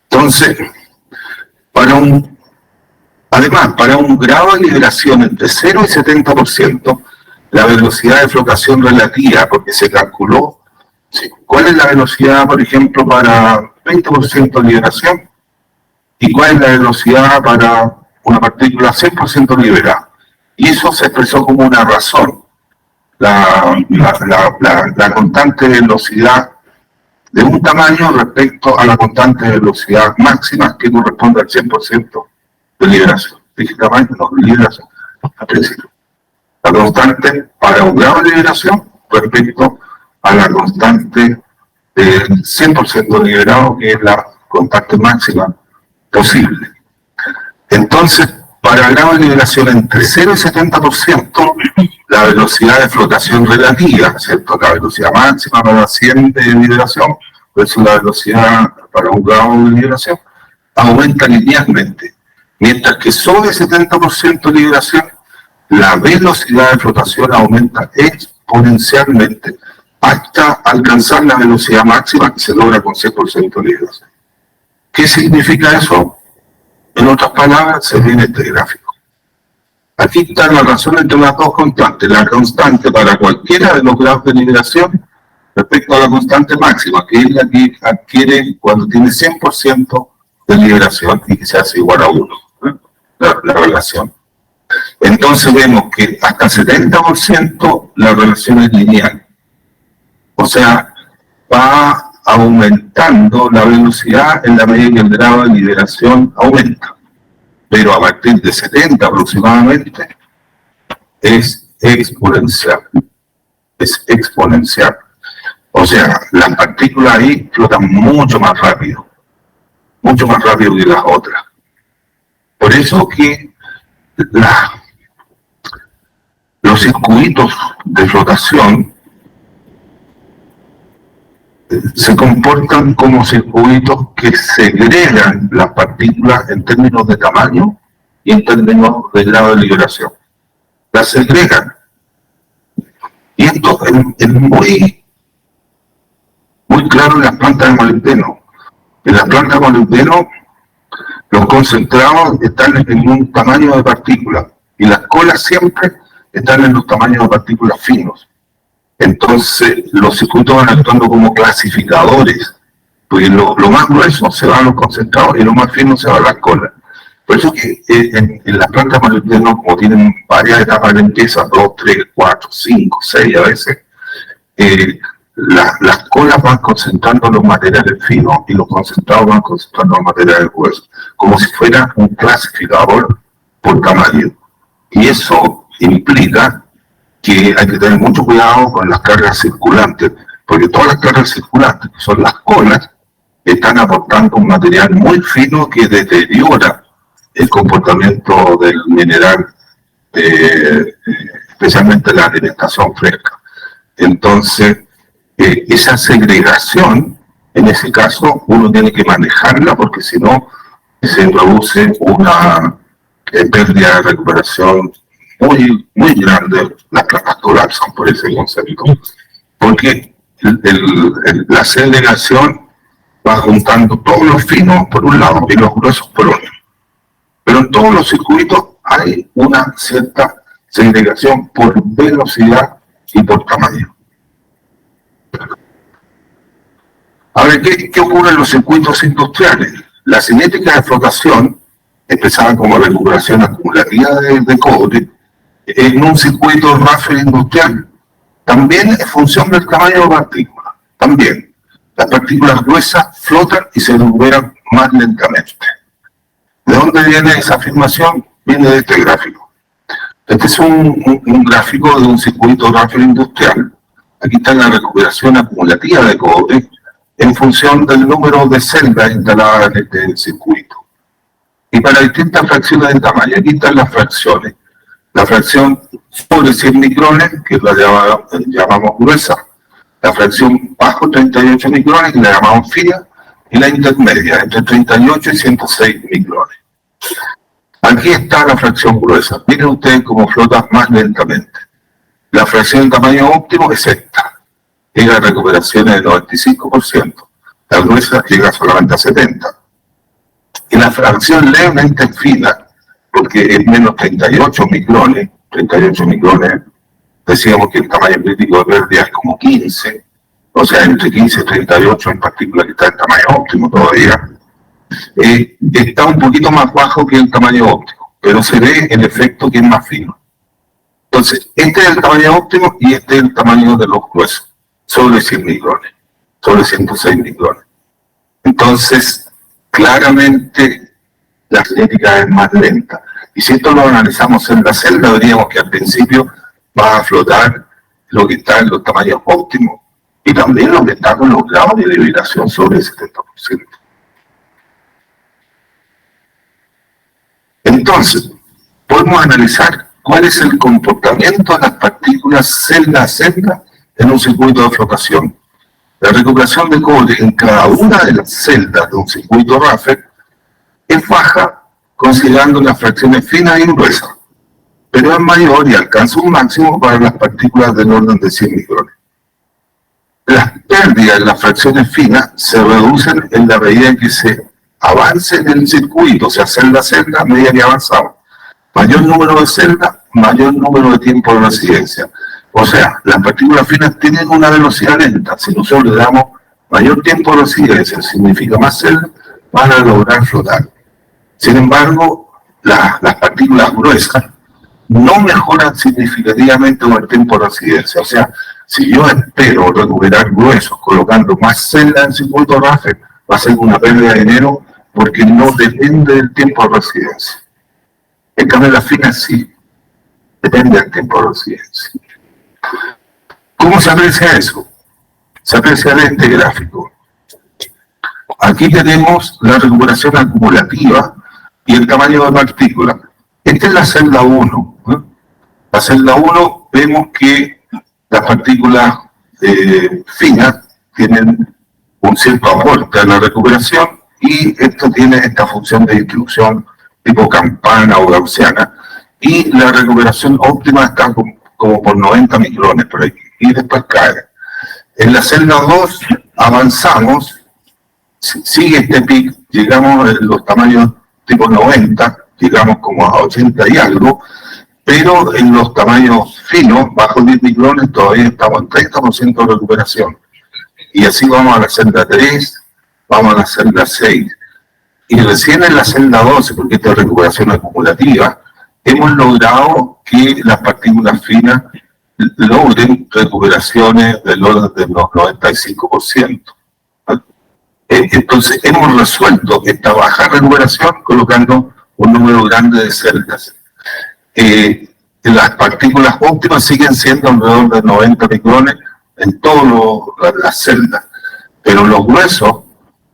Entonces, además, para un grado de liberación entre 0 y 70%, la velocidad de flotación relativa, porque se calculó cuál es la velocidad, por ejemplo, para 20% de liberación y cuál es la velocidad para una partícula 100% liberada. Y eso se expresó como una razón. La constante de velocidad de un tamaño respecto a la constante de velocidad máxima que corresponde al 100% de liberación. Dije tamaño, no, liberación, al principio. La constante para un grado de liberación respecto a la constante del 100% liberado, que es la constante máxima posible. Entonces, para grado de liberación entre 0 y 70%, la velocidad de flotación relativa, ¿cierto? La velocidad máxima para 100 de liberación versus la velocidad para un grado de liberación, aumenta linealmente. Mientras que sobre 70% de liberación, la velocidad de flotación aumenta exponencialmente hasta alcanzar la velocidad máxima que se logra con 100% de liberación. ¿Qué significa eso? En otras palabras, se viene este gráfico. Aquí está la razón entre las dos constantes. La constante para cualquiera de los grados de liberación respecto a la constante máxima, que es la que adquiere cuando tiene 100% de liberación y que se hace igual a 1. La relación. Entonces vemos que hasta 70% la relación es lineal. O sea, va aumentando la velocidad en la medida que el grado de liberación aumenta. Pero a partir de 70 aproximadamente es exponencial. Es exponencial. O sea, las partículas ahí flotan mucho más rápido que las otras. Por eso que los circuitos de flotación se comportan como circuitos que segregan las partículas en términos de tamaño y en términos de grado de liberación. Las segregan. Y esto es muy claro en las plantas de molibdeno. En las plantas de molibdeno, los concentrados están en un tamaño de partículas y las colas siempre están en los tamaños de partículas finos. Entonces, los circuitos van actuando como clasificadores, porque lo más grueso se va a los concentrados y lo más fino se va a las colas. Por eso que en las plantas de molibdeno, como tienen varias etapas de limpieza, 2, 3, 4, 5, 6 a veces, las colas van concentrando los materiales finos y los concentrados van concentrando los materiales gruesos, como si fuera un clasificador por tamaño. Y eso implica que hay que tener mucho cuidado con las cargas circulantes, porque todas las cargas circulantes, que son las colas, están aportando un material muy fino que deteriora el comportamiento del mineral, especialmente la alimentación fresca. Entonces, esa segregación, en ese caso, uno tiene que manejarla, porque si no, se produce una pérdida de recuperación muy grande. Las placas colapsan por ese concepto, porque la segregación va juntando todos los finos por un lado y los gruesos por otro. Pero en todos los circuitos hay una cierta segregación por velocidad y por tamaño. Ahora, ¿qué ocurre en los circuitos industriales? La cinética de flotación, empezada como recuperación acumulativa de cobre, en un circuito Raffer industrial, también es función del tamaño de partículas. También, las partículas gruesas flotan y se recuperan más lentamente. ¿De dónde viene esa afirmación? Viene de este gráfico. Este es un gráfico de un circuito Raffer industrial. Aquí está la recuperación acumulativa de cobre en función del número de celdas instaladas en este circuito. Y para distintas fracciones de tamaño, aquí están las fracciones. La fracción sobre 100 micrones, que la llamamos gruesa, la fracción bajo 38 micrones, que la llamamos fina, y la intermedia, entre 38 y 106 micrones. Aquí está la fracción gruesa. Miren ustedes cómo flota más lentamente. La fracción de tamaño óptimo es esta. Llega a recuperaciones del 95%. La gruesa llega solamente a 70%. Y la fracción levemente fina, porque es menos 38 micrones, decíamos que el tamaño crítico de pérdida es como 15, o sea, entre 15 y 38 en particular, que está en tamaño óptimo todavía, está un poquito más bajo que el tamaño óptimo, pero se ve el efecto que es más fino. Entonces, este es el tamaño óptimo y este es el tamaño de los huesos, sobre 100 micrones, sobre 106 micrones. Entonces, claramente, la cinética es más lenta. Y si esto lo analizamos en la celda, veríamos que al principio va a flotar lo que está en los tamaños óptimos y también lo que está con los grados de liberación sobre el 70%. Entonces, podemos analizar cuál es el comportamiento de las partículas celda a celda en un circuito de flotación. La recuperación de cobre en cada una de las celdas de un circuito Raffer es baja considerando las fracciones finas y gruesas, pero es mayor y alcanza un máximo para las partículas del orden de 100 micrones. Las pérdidas en las fracciones finas se reducen en la medida en que se avance en el circuito, o sea, celda a celda, a medida que avanzamos. Mayor número de celdas, mayor número de tiempo de residencia. O sea, las partículas finas tienen una velocidad lenta. Si nosotros le damos mayor tiempo de residencia, significa más celdas, van a lograr flotar. Sin embargo, las partículas gruesas no mejoran significativamente con el tiempo de residencia. O sea, si yo espero recuperar gruesos colocando más celdas en circuito Raffel, va a ser una pérdida de dinero porque no depende del tiempo de residencia. En cambio, la fina sí, depende del tiempo de residencia. ¿Cómo se aprecia eso? Se aprecia en este gráfico. Aquí tenemos la recuperación acumulativa y el tamaño de partícula. Esta es la celda 1. La celda 1 vemos que las partículas finas tienen un cierto aporte a la recuperación y esto tiene esta función de distribución tipo campana o gaussiana y la recuperación óptima está como por 90 micrones por aquí y después cae. En la celda 2 avanzamos, sigue este pic, llegamos a los tamaños tipo 90, llegamos como a 80 y algo, pero en los tamaños finos, bajo 10 micrones, todavía estamos en 30% de recuperación. Y así vamos a la celda 3, vamos a la celda 6. Y recién en la celda 12, porque esta es recuperación acumulativa, hemos logrado que las partículas finas logren recuperaciones del orden de los 95%. Entonces hemos resuelto esta baja recuperación colocando un número grande de celdas. Las partículas óptimas siguen siendo alrededor de 90 micrones en todas las celdas, pero los gruesos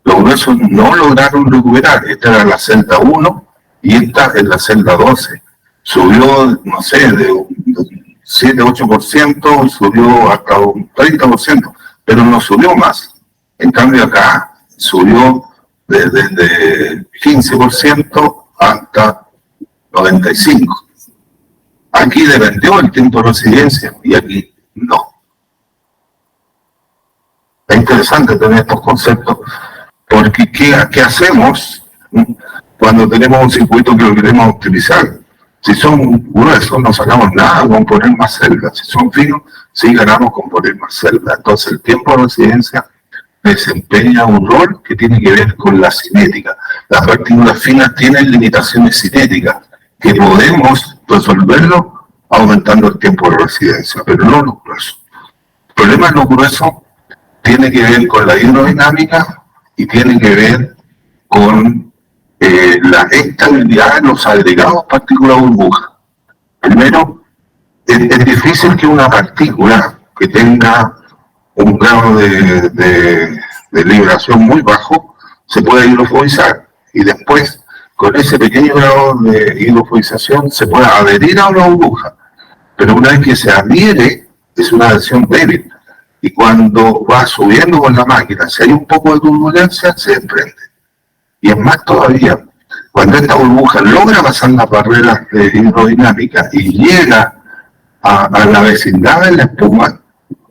no lograron recuperar. Esta era la celda 1 y esta es la celda 12. Subió, no sé, de un 7-8%, subió hasta un 30%, pero no subió más. En cambio acá subió desde 15% hasta 95%. Aquí dependió el tiempo de residencia y aquí no. Es interesante tener estos conceptos porque ¿qué hacemos cuando tenemos un circuito que lo queremos optimizar? Si son gruesos no sacamos nada con poner más celdas, si son finos sí ganamos con poner más celdas. Entonces el tiempo de residencia desempeña un rol que tiene que ver con la cinética. Las partículas finas tienen limitaciones cinéticas que podemos resolverlo aumentando el tiempo de residencia, pero no los gruesos. El problema de los gruesos tiene que ver con la hidrodinámica y tiene que ver con la estabilidad de los agregados partículas burbuja. Primero, es difícil que una partícula que tenga un grado de liberación muy bajo se pueda hidrofobizar y después con ese pequeño grado de hidrofobización se puede adherir a una burbuja, pero una vez que se adhiere es una adhesión débil y cuando va subiendo con la máquina, si hay un poco de turbulencia, se desprende. Y es más todavía, cuando esta burbuja logra pasar las barreras de hidrodinámica y llega a la vecindad de la espuma,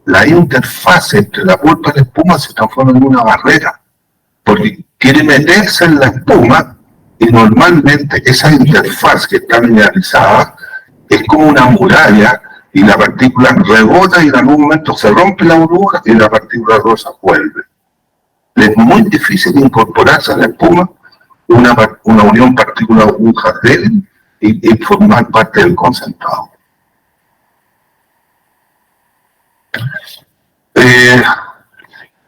la interfaz entre la pulpa y la espuma se transforma en una barrera, porque quiere meterse en la espuma y normalmente esa interfaz que está mineralizada es como una muralla y la partícula rebota y en algún momento se rompe la burbuja y la partícula rosa vuelve. Es muy difícil incorporarse a la espuma una unión partícula-burbuja débil y formar parte del concentrado.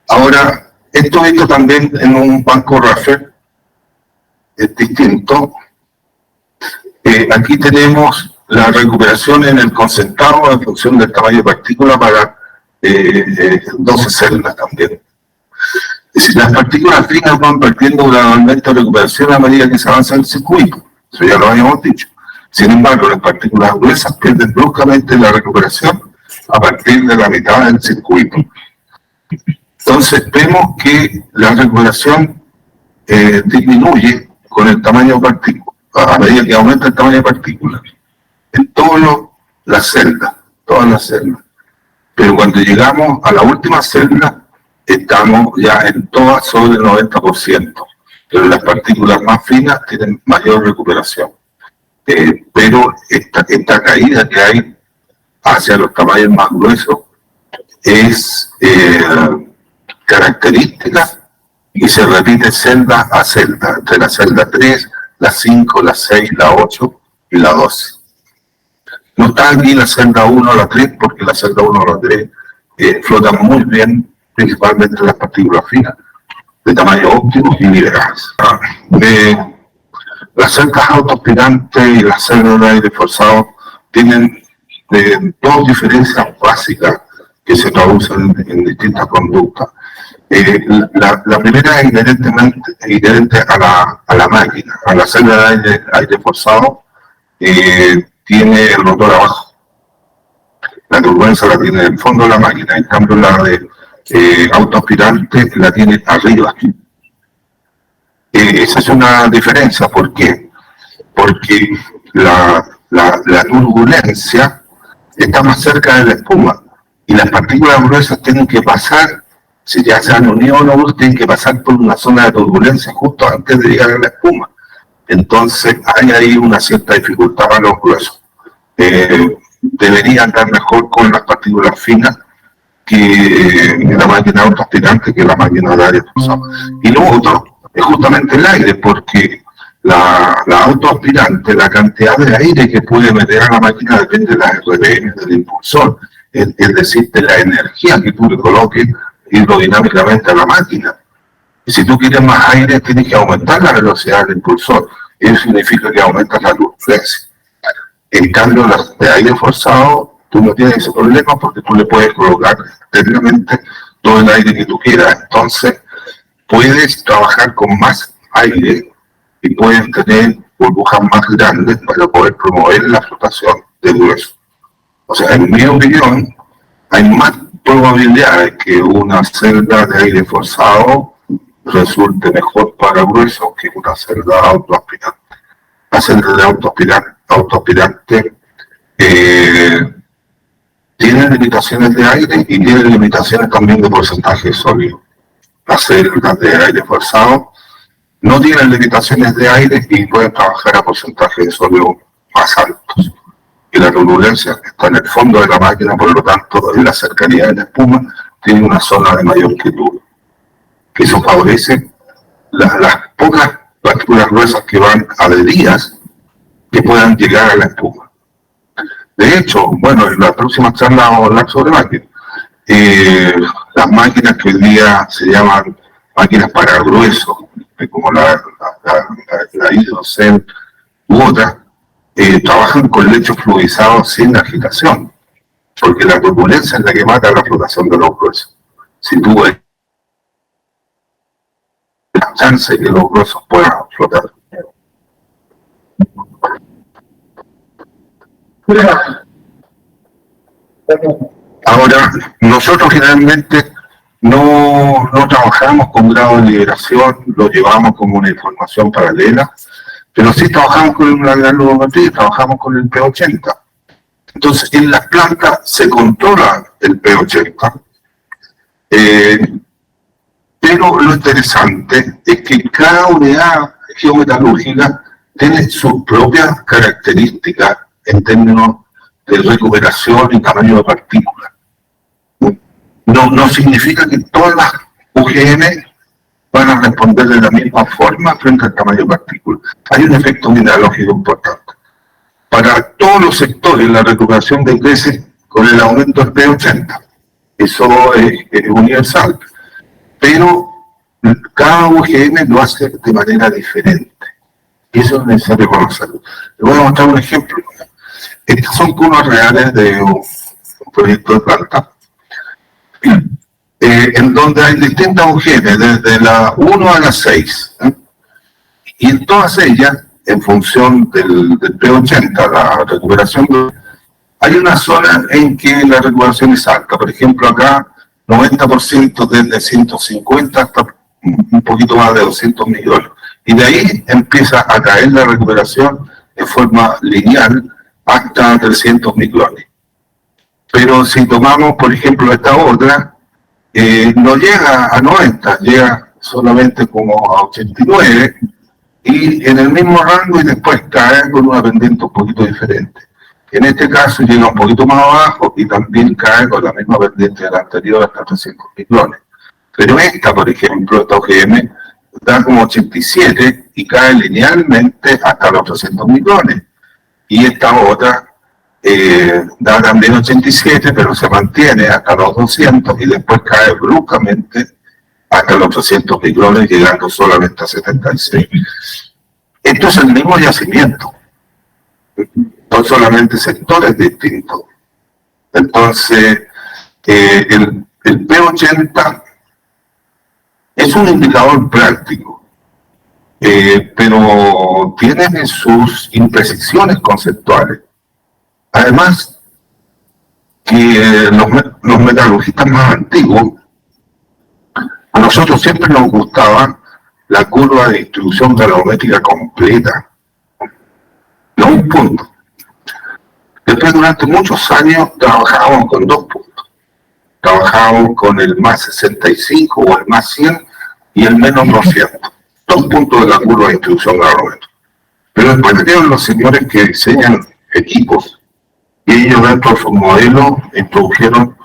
Ahora, esto hecho también en un banco Raffel, es distinto. Aquí tenemos la recuperación en el concentrado en función del tamaño de partícula para 12 celdas también. Es decir, las partículas finas van perdiendo gradualmente recuperación a medida que se avanza en el circuito. Eso ya lo habíamos dicho. Sin embargo, las partículas gruesas pierden bruscamente la recuperación a partir de la mitad del circuito. Entonces vemos que la recuperación disminuye con el tamaño de partículas, a medida que aumenta el tamaño de partículas, en todas las celdas. Pero cuando llegamos a la última celda, estamos ya en todas sobre el 90%, pero las partículas más finas tienen mayor recuperación. Pero esta caída que hay hacia los tamaños más gruesos es característica y se repite celda a celda, entre la celda 3, la 5, la 6, la 8 y la 12. No está aquí la celda 1 o la 3, porque la celda 1 o la 3 flotan muy bien, principalmente las partículas finas, de tamaño óptimo y liberales. Las celdas autoaspirantes y las celdas de aire forzado tienen dos diferencias básicas que se traducen en distintas conductas. La primera es inherente a la máquina, a la celda de aire forzado, tiene el rotor abajo. La turbulencia la tiene en el fondo de la máquina, en cambio la de autoaspirante la tiene arriba. Esa es una diferencia, ¿por qué? Porque la turbulencia está más cerca de la espuma y las partículas gruesas tienen que pasar, si ya se han unido o no, tienen que pasar por una zona de turbulencia justo antes de llegar a la espuma. Entonces hay ahí una cierta dificultad para los gruesos. Debería andar mejor con las partículas finas que la máquina autoaspirante, que la máquina de aire forzado. Y lo otro es justamente el aire, porque la autoaspirante, la cantidad de aire que puede meter a la máquina depende de las RPM del impulsor, es decir, de la energía que tú le coloques hidrodinámicamente a la máquina. Y si tú quieres más aire, tienes que aumentar la velocidad del impulsor. Eso significa que aumentas la turbulencia. En cambio, las de aire forzado, tú no tienes ese problema porque tú le puedes colocar técnicamente todo el aire que tú quieras. Entonces, puedes trabajar con más aire y puedes tener burbujas más grandes para poder promover la flotación de grueso. O sea, en mi opinión, hay más probabilidades que una celda de aire forzado resulte mejor para grueso que una celda autoaspirante. La celda de autoaspirante tiene limitaciones de aire y tiene limitaciones también de porcentaje de sólido. Las celdas de aire forzado no tienen limitaciones de aire y pueden trabajar a porcentajes de sólido más altos. Y la turbulencia está en el fondo de la máquina, por lo tanto, en la cercanía de la espuma, tiene una zona de mayor quietud. Eso favorece las pocas partículas gruesas que van adheridas que puedan llegar a la espuma. De hecho, bueno, en la próxima charla vamos a hablar sobre máquinas. Las máquinas que hoy día se llaman máquinas para grueso, como la Hydrocell u otras, trabajan con lecho fluidizado sin agitación, porque la turbulencia es la que mata la flotación de los gruesos. Si tú ves la chance de que los gruesos puedan flotar. Ahora, nosotros generalmente no trabajamos con grado de liberación, lo llevamos como una información paralela, pero sí trabajamos con la granulometría, trabajamos con el P80. Entonces, en las plantas se controla el P80, pero lo interesante es que cada unidad geometalúrgica tiene sus propias características en términos de recuperación y tamaño de partículas. No significa que todas las UGM van a responder de la misma forma frente al tamaño de partículas. Hay un efecto mineralógico importante. Para todos los sectores la recuperación decrece con el aumento del P80. Eso es universal. Pero cada UGM lo hace de manera diferente. Y eso es necesario conocerlo. Les voy a mostrar un ejemplo. Estas son curvas reales de un proyecto de planta, en donde hay distintas UGM, desde la 1 a la 6. Y en todas ellas, en función del P80, la recuperación, hay una zona en que la recuperación es alta. Por ejemplo, acá, 90% desde 150 hasta un poquito más de 200 millones. Y de ahí empieza a caer la recuperación en forma lineal hasta 300 micrones. Pero si tomamos, por ejemplo, esta otra, no llega a 90, llega solamente como a 89, y en el mismo rango y después cae con una pendiente un poquito diferente. En este caso llega un poquito más abajo y también cae con la misma pendiente de la anterior hasta 300 micrones. Pero esta, por ejemplo, esta OGM, da como 87 y cae linealmente hasta los 300 micrones. Y esta otra da también 87, pero se mantiene hasta los 200 y después cae bruscamente hasta los 300 micrones, llegando solamente a 76. Esto es el mismo yacimiento, son solamente sectores distintos. Entonces, el P80 es un indicador práctico, pero tiene sus imprecisiones conceptuales. Además, que los metalurgistas más antiguos, a nosotros siempre nos gustaba la curva de distribución galométrica completa, no un punto. Después, durante muchos años, trabajábamos con 2 puntos. Trabajábamos con el más 65 o el más 100 y el menos 200. 2 puntos de la curva de distribución galométrica. Pero después vinieron los señores que diseñan equipos, y ellos dentro de sus modelos introdujeron,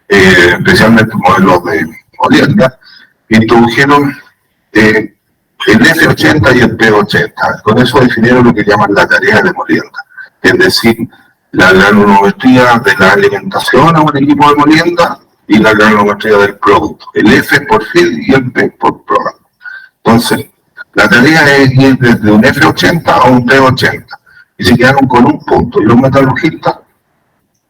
especialmente modelos de Molienda, introdujeron el F80 y el P80. Con eso definieron lo que llaman la tarea de molienda, es decir, la granulometría de la alimentación a un equipo de molienda y la granulometría del producto. El F por field y el P por programa. Entonces, la tarea es ir desde un F80 a un P80 y se quedaron con un punto. Y los metalurgistas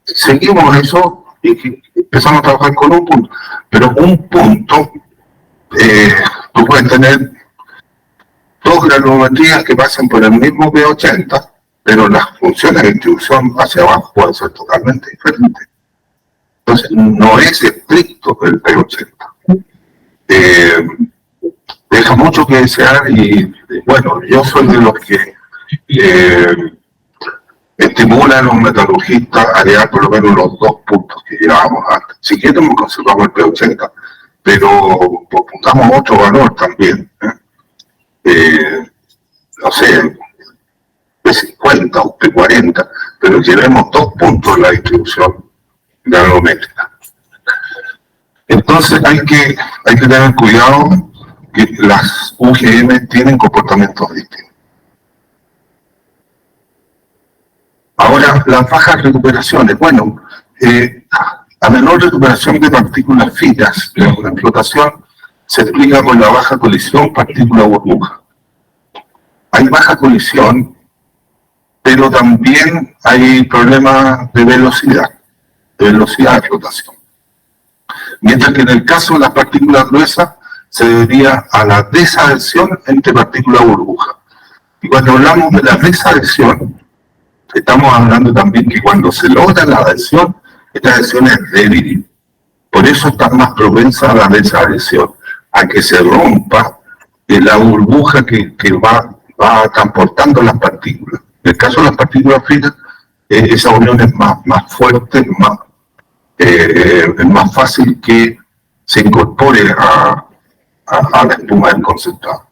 seguimos eso y empezamos a trabajar con un punto. Pero un punto, tú puedes tener 2 granulometrías que pasan por el mismo P80, pero las funciones de distribución hacia abajo pueden ser totalmente diferentes. Entonces, no es estricto el P80. Deja mucho que desear y, bueno, yo soy de los que estimulan a los metalurgistas a llegar por lo menos los 2 puntos que llevábamos antes. Si queremos conservamos el P80, pero pongamos otro valor también. No sé, P50 o P40, pero llevemos 2 puntos en la distribución granulométrica. Entonces hay que tener cuidado que las UGM tienen comportamientos distintos. Ahora, las bajas recuperaciones. Bueno, a menor recuperación de partículas finas en la flotación se explica por la baja colisión partícula-burbuja. Hay baja colisión, pero también hay problemas de velocidad de flotación. Mientras que en el caso de las partículas gruesas se debería a la desadhesión entre partícula y burbuja. Y cuando hablamos de la desadhesión, estamos hablando también que cuando se logra la adhesión, esta adhesión es débil. Por eso está más propensa a la desadhesión, a que se rompa la burbuja que va transportando las partículas. En el caso de las partículas finas, esa unión es más fuerte, es más fácil que se incorpore a la espuma del concentrado.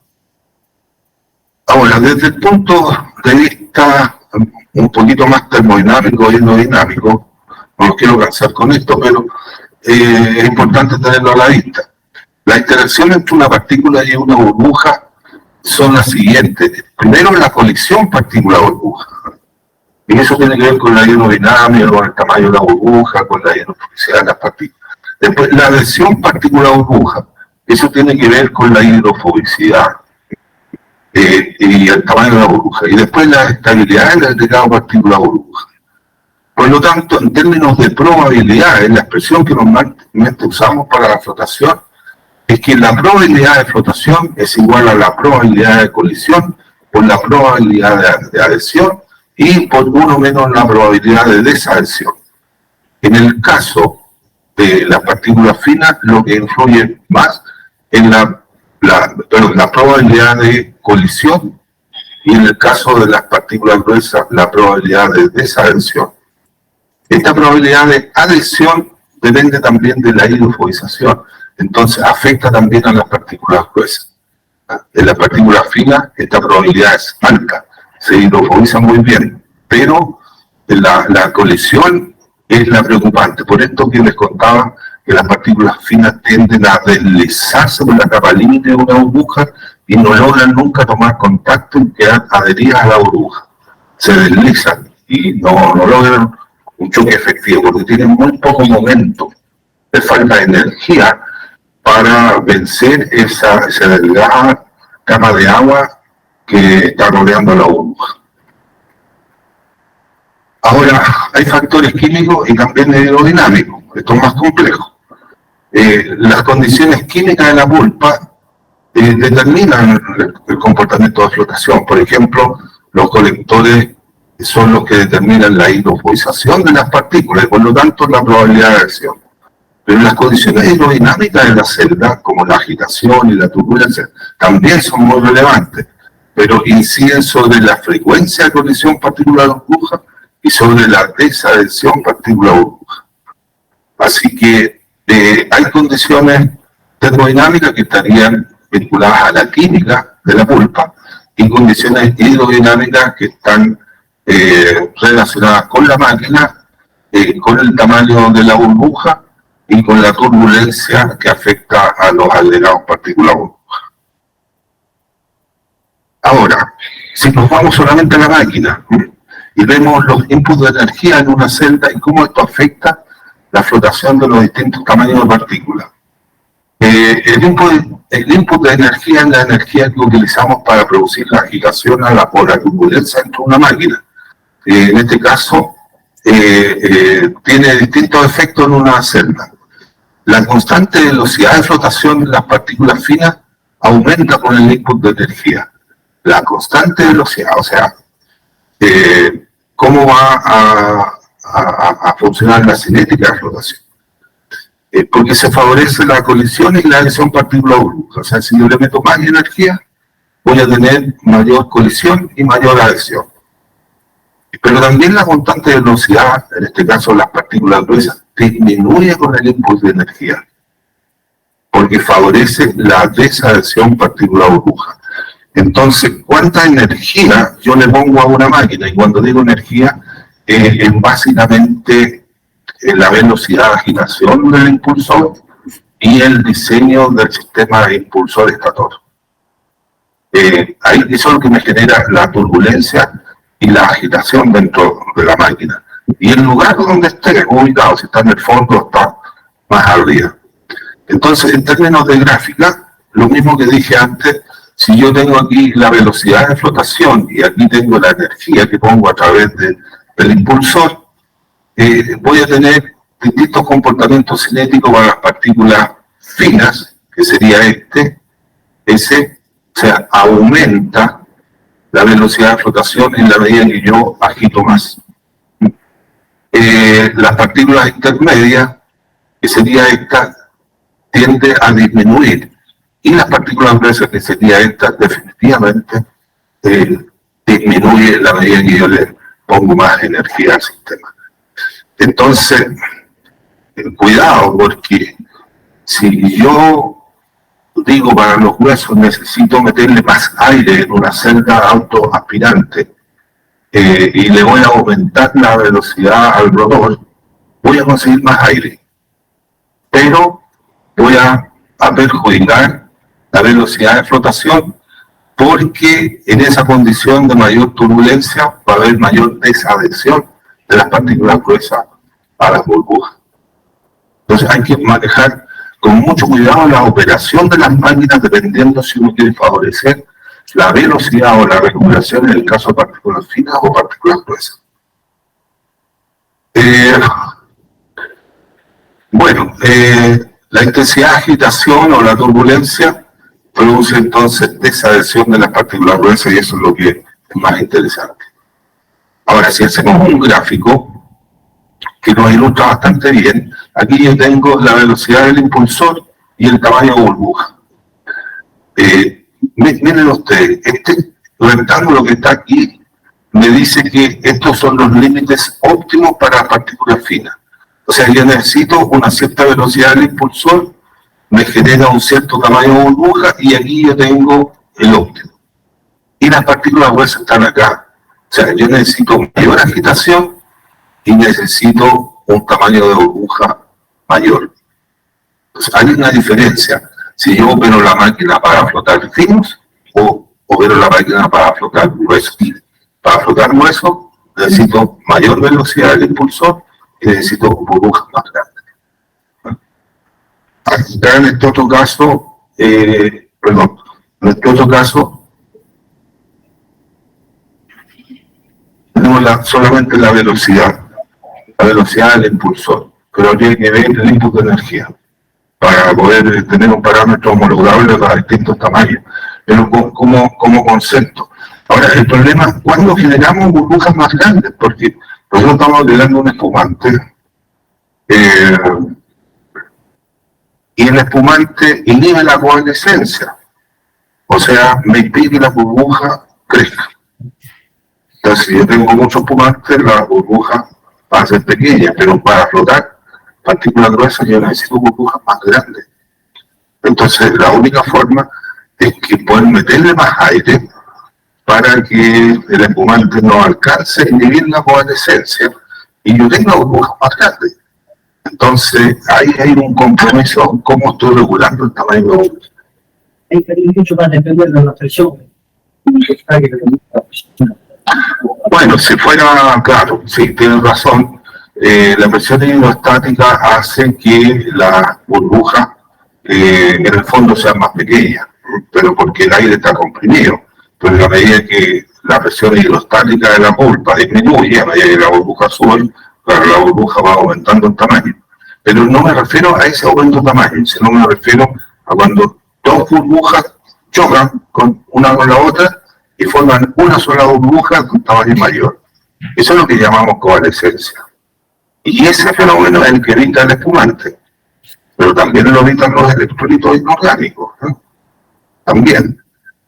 Ahora, desde el punto de vista un poquito más termodinámico y hidrodinámico, no los quiero cansar con esto, pero es importante tenerlo a la vista. La interacción entre una partícula y una burbuja son las siguientes. Primero, la colisión partícula-burbuja. Y eso tiene que ver con la hidrodinámica, con el tamaño de la burbuja, con la hidrofobicidad de las partículas. Después, la adhesión partícula-burbuja. Eso tiene que ver con la hidrofobicidad y el tamaño de la burbuja. Y después, la estabilidad del agregado partícula-burbuja. Por lo tanto, en términos de probabilidades, la expresión que normalmente usamos para la flotación es que la probabilidad de flotación es igual a la probabilidad de colisión por la probabilidad de adhesión y por 1 menos la probabilidad de desadhesión. En el caso de las partículas finas, lo que influye más es la probabilidad de colisión y en el caso de las partículas gruesas, la probabilidad de desadhesión. Esta probabilidad de adhesión depende también de la hidrofobización, entonces afecta también a las partículas gruesas. En las partículas finas esta probabilidad es alta, se hidrofobiza muy bien, pero la colisión es la preocupante. Por esto que les contaba que las partículas finas tienden a deslizarse por la capa límite de una burbuja y no logran nunca tomar contacto y quedan adheridas a la burbuja. Se deslizan y no logran un choque efectivo, porque tiene muy poco momento de falta de energía para vencer esa delgada cama de agua que está rodeando la burbuja. Ahora, hay factores químicos y también aerodinámicos, esto es más complejo. Las condiciones químicas de la pulpa determinan el comportamiento de flotación. Por ejemplo, los colectores son los que determinan la hidrofobización de las partículas y por lo tanto la probabilidad de adhesión. Pero las condiciones hidrodinámicas de la celda, como la agitación y la turbulencia, también son muy relevantes, pero inciden sobre la frecuencia de colisión partícula-burbuja y sobre la desadhesión partícula-burbuja. Así que hay condiciones termodinámicas que estarían vinculadas a la química de la pulpa y condiciones hidrodinámicas que están relacionadas con la máquina, con el tamaño de la burbuja y con la turbulencia que afecta a los agregados partícula-burbuja. Ahora, si nos vamos solamente a la máquina y vemos los inputs de energía en una celda y cómo esto afecta la flotación de los distintos tamaños de partículas. El input de energía es la energía que utilizamos para producir la agitación o la turbulencia dentro de una máquina. En este caso, tiene distintos efectos en una celda. La constante velocidad de flotación de las partículas finas aumenta con el input de energía. La constante velocidad, o sea, cómo va a funcionar la cinética de flotación. Porque se favorece la colisión y la adhesión partícula-burbuja. O sea, si yo le meto más energía, voy a tener mayor colisión y mayor adhesión. Pero también la constante de velocidad, en este caso las partículas gruesas, disminuye con el input de energía, porque favorece la desadhesión partícula-burbuja. Entonces, ¿cuánta energía yo le pongo a una máquina? Y cuando digo energía, es básicamente la velocidad de agitación del impulsor y el diseño del sistema de impulsor-estator. Eso es lo que me genera la turbulencia y la agitación dentro de la máquina. Y el lugar donde esté ubicado, si está en el fondo, está más arriba. Entonces, en términos de gráfica, lo mismo que dije antes, si yo tengo aquí la velocidad de flotación y aquí tengo la energía que pongo a través del impulsor, voy a tener distintos comportamientos cinéticos para las partículas finas, que sería ese, o sea, aumenta la velocidad de flotación en la medida en que yo agito más. Las partículas intermedias, que sería esta, tiende a disminuir. Y las partículas gruesas, que sería esta, definitivamente disminuye en la medida en que yo le pongo más energía al sistema. Entonces, cuidado, porque si yo digo para los huesos necesito meterle más aire en una celda autoaspirante y le voy a aumentar la velocidad al rotor, voy a conseguir más aire, pero voy a perjudicar la velocidad de flotación porque en esa condición de mayor turbulencia va a haber mayor desadhesión de las partículas gruesas a las burbujas. Entonces hay que manejar con mucho cuidado la operación de las máquinas dependiendo si uno quiere favorecer la velocidad o la recuperación en el caso de partículas finas o partículas gruesas. La intensidad de agitación o la turbulencia produce entonces desadhesión de las partículas gruesas y eso es lo que es más interesante. Ahora, si hacemos un gráfico que nos ilustra bastante bien, aquí yo tengo la velocidad del impulsor y el tamaño de burbuja. Miren ustedes, este rectángulo que está aquí me dice que estos son los límites óptimos para partículas finas. O sea, yo necesito una cierta velocidad del impulsor, me genera un cierto tamaño de burbuja y aquí yo tengo el óptimo. Y las partículas gruesas están acá. O sea, yo necesito mayor agitación y necesito un tamaño de burbuja mayor. Entonces, hay una diferencia. Si yo opero la máquina para flotar finos o opero la máquina para flotar gruesos. Para flotar gruesos necesito mayor velocidad del impulsor y necesito burbujas más grandes. Acá en este otro caso, en este otro caso, tenemos solamente la velocidad del impulsor, pero habría que ver el input de energía para poder tener un parámetro homologable para distintos tamaños, pero como concepto. Ahora, el problema es cuando generamos burbujas más grandes, porque nosotros estamos agregando un espumante, y el espumante inhibe la coalescencia, o sea, me impide que la burbuja crezca. Entonces, si yo tengo mucho espumante, la burbuja va a ser pequeña, pero para flotar partículas gruesas yo necesito burbujas más grandes. Entonces, la única forma es que pueden meterle más aire para que el espumante no alcance a inhibir la coalescencia y yo tenga burbujas más grandes. Entonces, ahí hay un compromiso en cómo estoy regulando el tamaño de burbuja. Mucho más depender de la presión. Bueno, si fuera, claro, sí, tienes razón, la presión hidrostática hace que la burbuja en el fondo sea más pequeña, pero porque el aire está comprimido. Pero a medida que la presión hidrostática de la pulpa disminuye, a medida que la burbuja sube, claro, la burbuja va aumentando en tamaño. Pero no me refiero a ese aumento de tamaño, sino me refiero a cuando dos burbujas chocan una con la otra y forman una sola burbuja con tamaño mayor. Eso es lo que llamamos coalescencia. Y ese fenómeno es el que evita el espumante, pero también lo evitan los electrolitos inorgánicos, ¿no? También.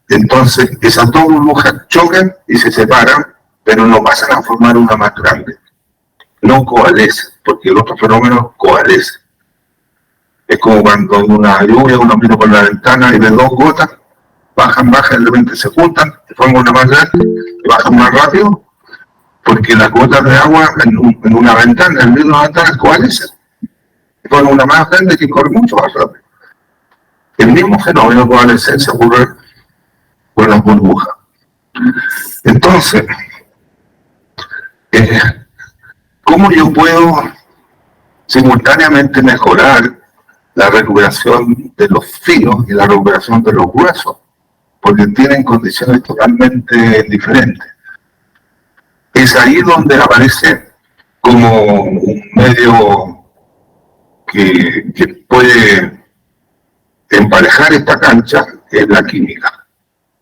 Entonces, esas dos burbujas chocan y se separan, pero no pasan a formar una más grande. No coalescen, porque el otro fenómeno coalesce. Es como cuando en una lluvia uno mira por la ventana y ve dos gotas, bajan, y de repente se juntan, forman una más grande y bajan más rápido, porque las gotas de agua en una ventana, en medio de una ventana, coalescen. Forman una más grande que corre mucho más rápido. El mismo fenómeno de coalescencia ocurre con las burbujas. Entonces, ¿cómo yo puedo simultáneamente mejorar la recuperación de los finos y la recuperación de los gruesos? Porque tienen condiciones totalmente diferentes. Es ahí donde aparece como un medio que puede emparejar esta cancha, es la química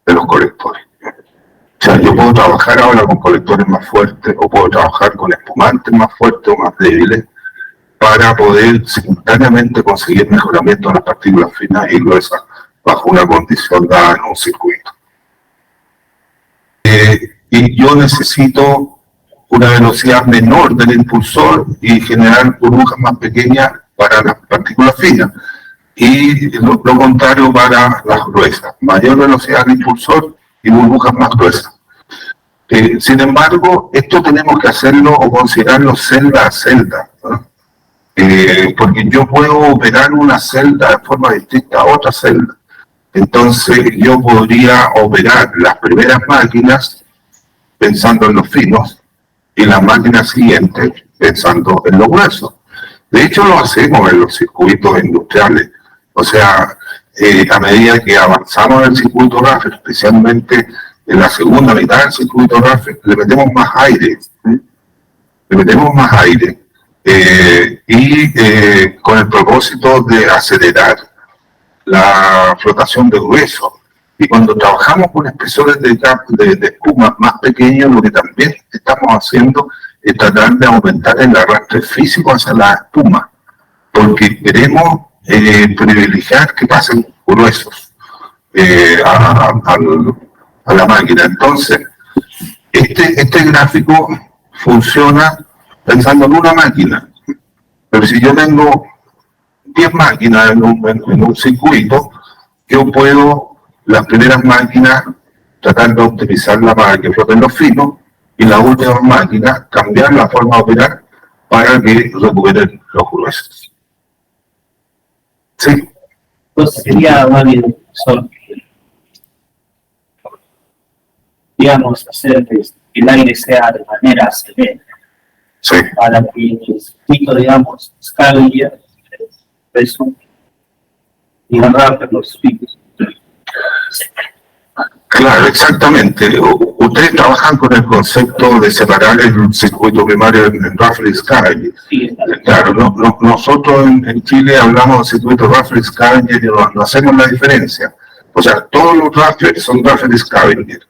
de los colectores. O sea, yo puedo trabajar ahora con colectores más fuertes o puedo trabajar con espumantes más fuertes o más débiles para poder simultáneamente conseguir mejoramiento de las partículas finas y gruesas bajo una condición dada en un circuito. Y yo necesito una velocidad menor del impulsor y generar burbujas más pequeñas para las partículas finas. Y lo contrario para las gruesas, mayor velocidad del impulsor y burbujas más gruesas. Sin embargo, esto tenemos que hacerlo o considerarlo celda a celda, ¿no? Porque yo puedo operar una celda de forma distinta a otra celda. Entonces yo podría operar las primeras máquinas pensando en los finos y las máquinas siguientes pensando en los gruesos. De hecho lo hacemos en los circuitos industriales. O sea, a medida que avanzamos en el circuito RAF, especialmente en la segunda mitad del circuito RAF, le metemos más aire. Con el propósito de acelerar la flotación de grueso. Y cuando trabajamos con espesores de espuma más pequeños, lo que también estamos haciendo es tratar de aumentar el arrastre físico hacia la espuma, porque queremos privilegiar que pasen gruesos a la máquina. Entonces, este gráfico funciona pensando en una máquina, pero si yo tengo 10 máquinas en un circuito, yo puedo, las primeras máquinas, tratar de optimizarla para que floten los finos, y las últimas máquinas, cambiar la forma de operar para que recuperen los gruesos. Sí. Pues sería válido, digamos, hacer que el aire sea de manera severa. Sí. para que el circuito, digamos, Scavenger, eso, y agarrar los picos. Claro, exactamente. Ustedes trabajan con el concepto de separar el circuito primario en Raffle y Scavenger. Sí, está bien. Claro, nosotros en Chile hablamos de circuito Raffle y Scavenger y no hacemos la diferencia. O sea, todos los Raffle son Raffle y Scavenger.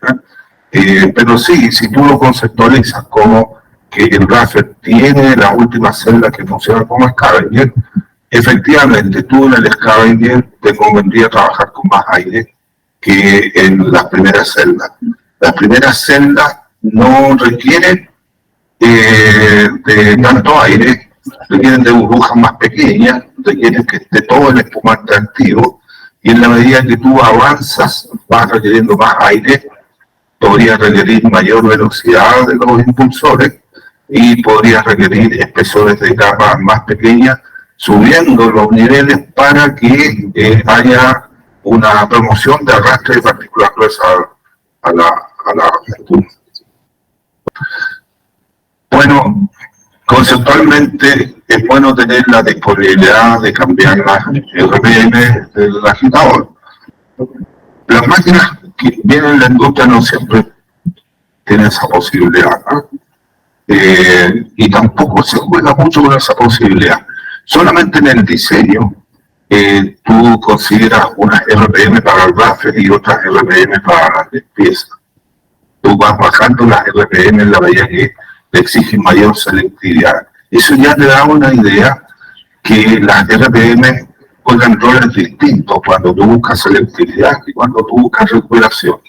Pero sí, si tú lo conceptualizas como que el Raffle tiene la última celda que funciona como Scavenger, efectivamente tú en el Scavenger te convendría trabajar con más aire que en las primeras celdas. Las primeras celdas no requieren de tanto aire, requieren de burbujas más pequeñas, requieren que esté todo el espumante activo, y en la medida que tú avanzas vas requiriendo más aire, podría requerir mayor velocidad de los impulsores y podría requerir espesores de capa más pequeñas, subiendo los niveles para que haya una promoción de arrastre de partículas gruesas a la abertura. Bueno, conceptualmente es bueno tener la disponibilidad de cambiar las RPM del agitador. Las máquinas que vienen en la industria no siempre tienen esa posibilidad, ¿no? Y tampoco se juega mucho con esa posibilidad. Solamente en el diseño tú consideras unas RPM para el Raffle y otras RPM para la limpieza. Tú vas bajando las RPM en la medida que le exigen mayor selectividad. Eso ya te da una idea que las RPM juegan roles distintos cuando tú buscas selectividad y cuando tú buscas recuperación.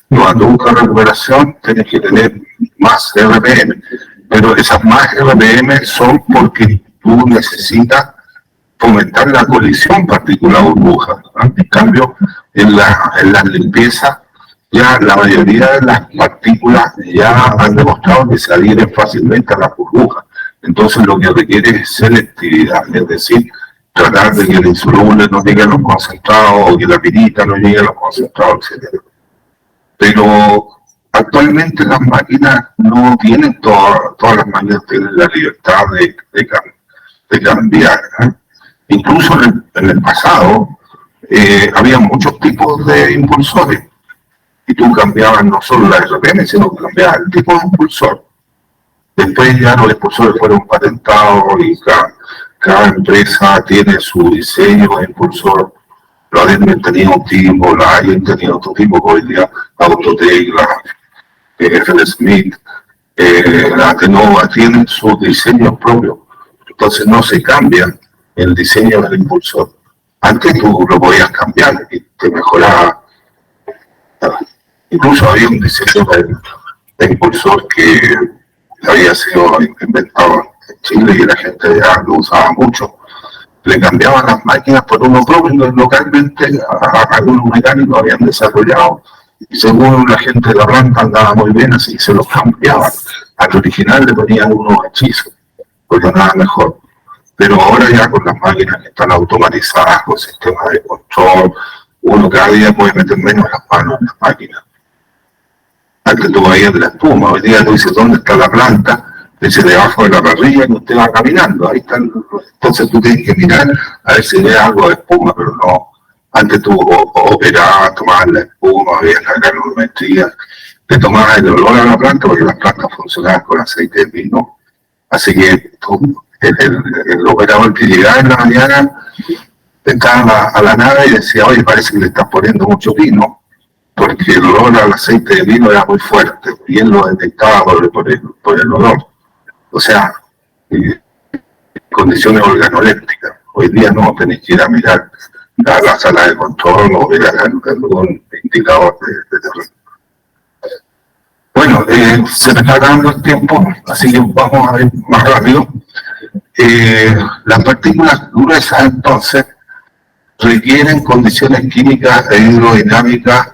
Cuando buscas recuperación tienes que tener más RPM, pero esas más RPM son porque tú necesitas fomentar la colisión partícula-burbuja. En cambio, en la limpieza, ya la mayoría de las partículas ya han demostrado que se adhieren fácilmente a las burbujas. Entonces lo que requiere es selectividad, es decir, tratar de que el insoluble no llegue a los concentrados o que la pirita no llegue a los concentrados, etc. Pero actualmente las máquinas no tienen todas las máquinas tienen la libertad de cambiar, ¿eh? Incluso en el pasado había muchos tipos de impulsores y tú cambiabas no solo la RPM, sino que cambiabas el tipo de impulsor. Después ya los impulsores fueron patentados y cada empresa tiene su diseño de impulsor. Los Ademir tenía un tipo, la Allen tenía otro tipo, hoy día Autotech, FL Smith, la Tenova tienen sus diseños propios. Entonces no se cambia el diseño del impulsor. Antes tú lo podías cambiar y te mejoraba. Incluso había un diseño de impulsor que había sido inventado en Chile y la gente ya lo usaba mucho. Le cambiaban las máquinas por uno propio, localmente algunos mecánicos habían desarrollado y según la gente de la planta andaba muy bien, así que se los cambiaban. Al original le ponían unos hechizos, porque andaba mejor. Pero ahora ya con las máquinas que están automatizadas, con sistemas de control, uno cada día puede meter menos las manos en las máquinas. Antes tú veías de la espuma, hoy día tú dices dónde está la planta, dice debajo de la parrilla que usted va caminando, ahí está, entonces tú tienes que mirar a ver si ve algo de espuma, pero no. Antes tú operabas, tomabas la espuma, veías la granulometría, te tomabas el olor a la planta porque las plantas funcionaban con aceite de pino, así que tú, el operador que llegaba en la mañana entraba a la nave y decía, oye, parece que le estás poniendo mucho pino, porque el olor al aceite de vino era muy fuerte, y él lo detectaba por el olor. O sea, condiciones organolépticas. Hoy día no tenés que ir a mirar a la sala de control o ver algún indicador de terreno. Bueno, se me está acabando el tiempo, así que vamos a ver más rápido. Las partículas gruesas, entonces, requieren condiciones químicas e hidrodinámicas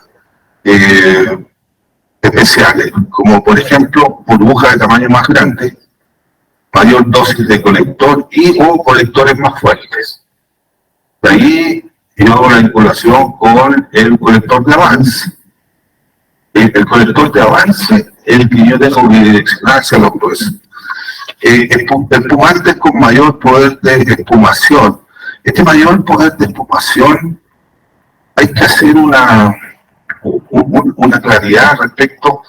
especiales, como por ejemplo burbujas de tamaño más grande, mayor dosis de colector y o colectores más fuertes. De ahí yo hago la vinculación con el colector de avance. El colector de avance es el que yo tengo que direccionar hacia los gruesos. espumantes con mayor poder de espumación. Este mayor poder de espumación hay que hacer una claridad respecto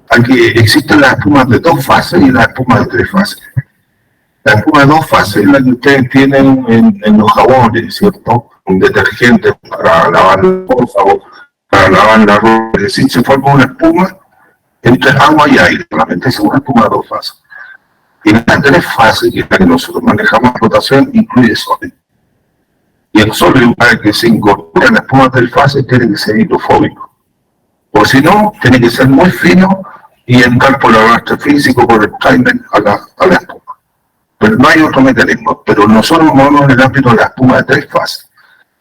a que existen las espumas de 2 fases y las espumas de 3 fases. La espuma de 2 fases es la que ustedes tienen en los jabones, ¿cierto? Un detergente para lavar la ropa o para lavar la ropa. Es decir, se forma una espuma entre agua y aire. Solamente es una espuma de 2 fases. Y la 3 fases, que es la que nosotros manejamos en flotación, incluye sólido. Y el sólido, para que se incorpore en la espuma de 3 fases, tiene que ser hidrofóbico. O si no, tiene que ser muy fino y entrar por el arrastre físico, por el timer a la espuma. Pero no hay otro mecanismo. Pero nosotros nos movemos en el ámbito de la espuma de 3 fases.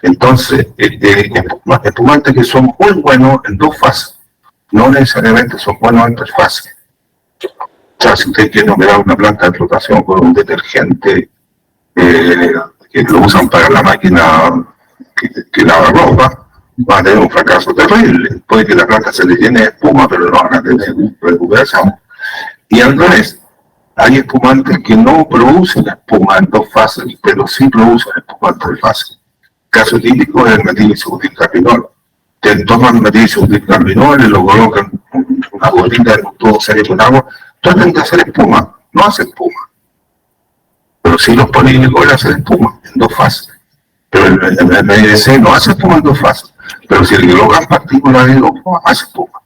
Entonces, espumantes que son muy buenos en 2 fases, no necesariamente son buenos en 3 fases. O sea, si usted quiere operar una planta de flotación con un detergente que lo usan para la máquina que lava ropa, va a tener un fracaso terrible. Puede que la planta se le llene de espuma, pero no van a tener recuperación. Y al revés, hay espumantes que no producen espuma en 2 fases, pero sí producen espuma en 3 fases. Caso típico es el metilcibutilcarbinol. Te toman metilcibutilcarbinol y lo colocan una bolita en un tubo serio con agua, tratan de hacer espuma, no hacen espuma. Pero sí los poliglicoles hacen espuma en 2 fases. Pero el MDC no hace espuma en 2 fases. Pero si le colocan partículas de espuma, hace espuma.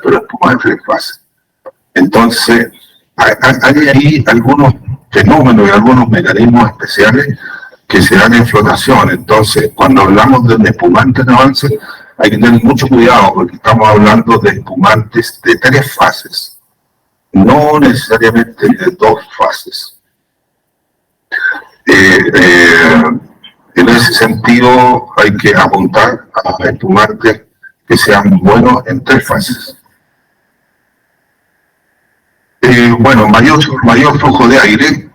Pero espuma en 3 fases. Entonces, hay ahí algunos fenómenos y algunos mecanismos especiales que se dan en flotación. Entonces, cuando hablamos de un espumante en avance, hay que tener mucho cuidado porque estamos hablando de espumantes de 3 fases, no necesariamente de 2 fases. En ese sentido, hay que apuntar a espumantes que sean buenos en 3 fases. Bueno, mayor flujo de aire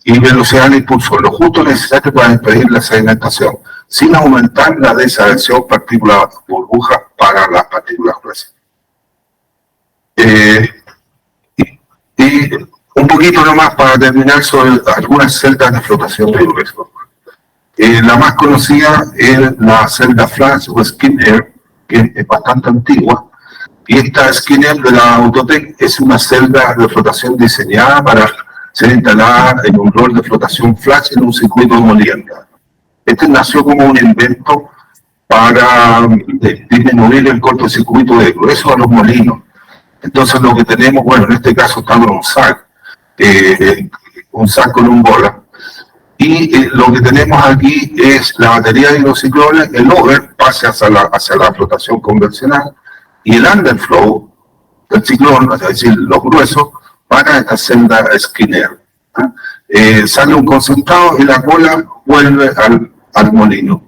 y velocidad del impulso, lo justo necesario para impedir la sedimentación, sin aumentar la desadhesión partícula burbuja para las partículas gruesas. Y un poquito nomás para terminar sobre algunas celdas de flotación de grueso. La más conocida es la celda Flash o Skinner, que es bastante antigua. Y esta Skinner de la Autotec es una celda de flotación diseñada para ser instalada en un rol de flotación flash en un circuito de molienda. Este nació como un invento para disminuir el cortocircuito de grueso a los molinos. Entonces lo que tenemos, bueno, en este caso estamos en un sac con un bola. Y lo que tenemos aquí es la batería de hidrociclones, el over pasa hacia la flotación convencional, y el underflow del ciclón, es decir, los gruesos, van a esta celda Skinner. Sale un concentrado y la cola vuelve al molino.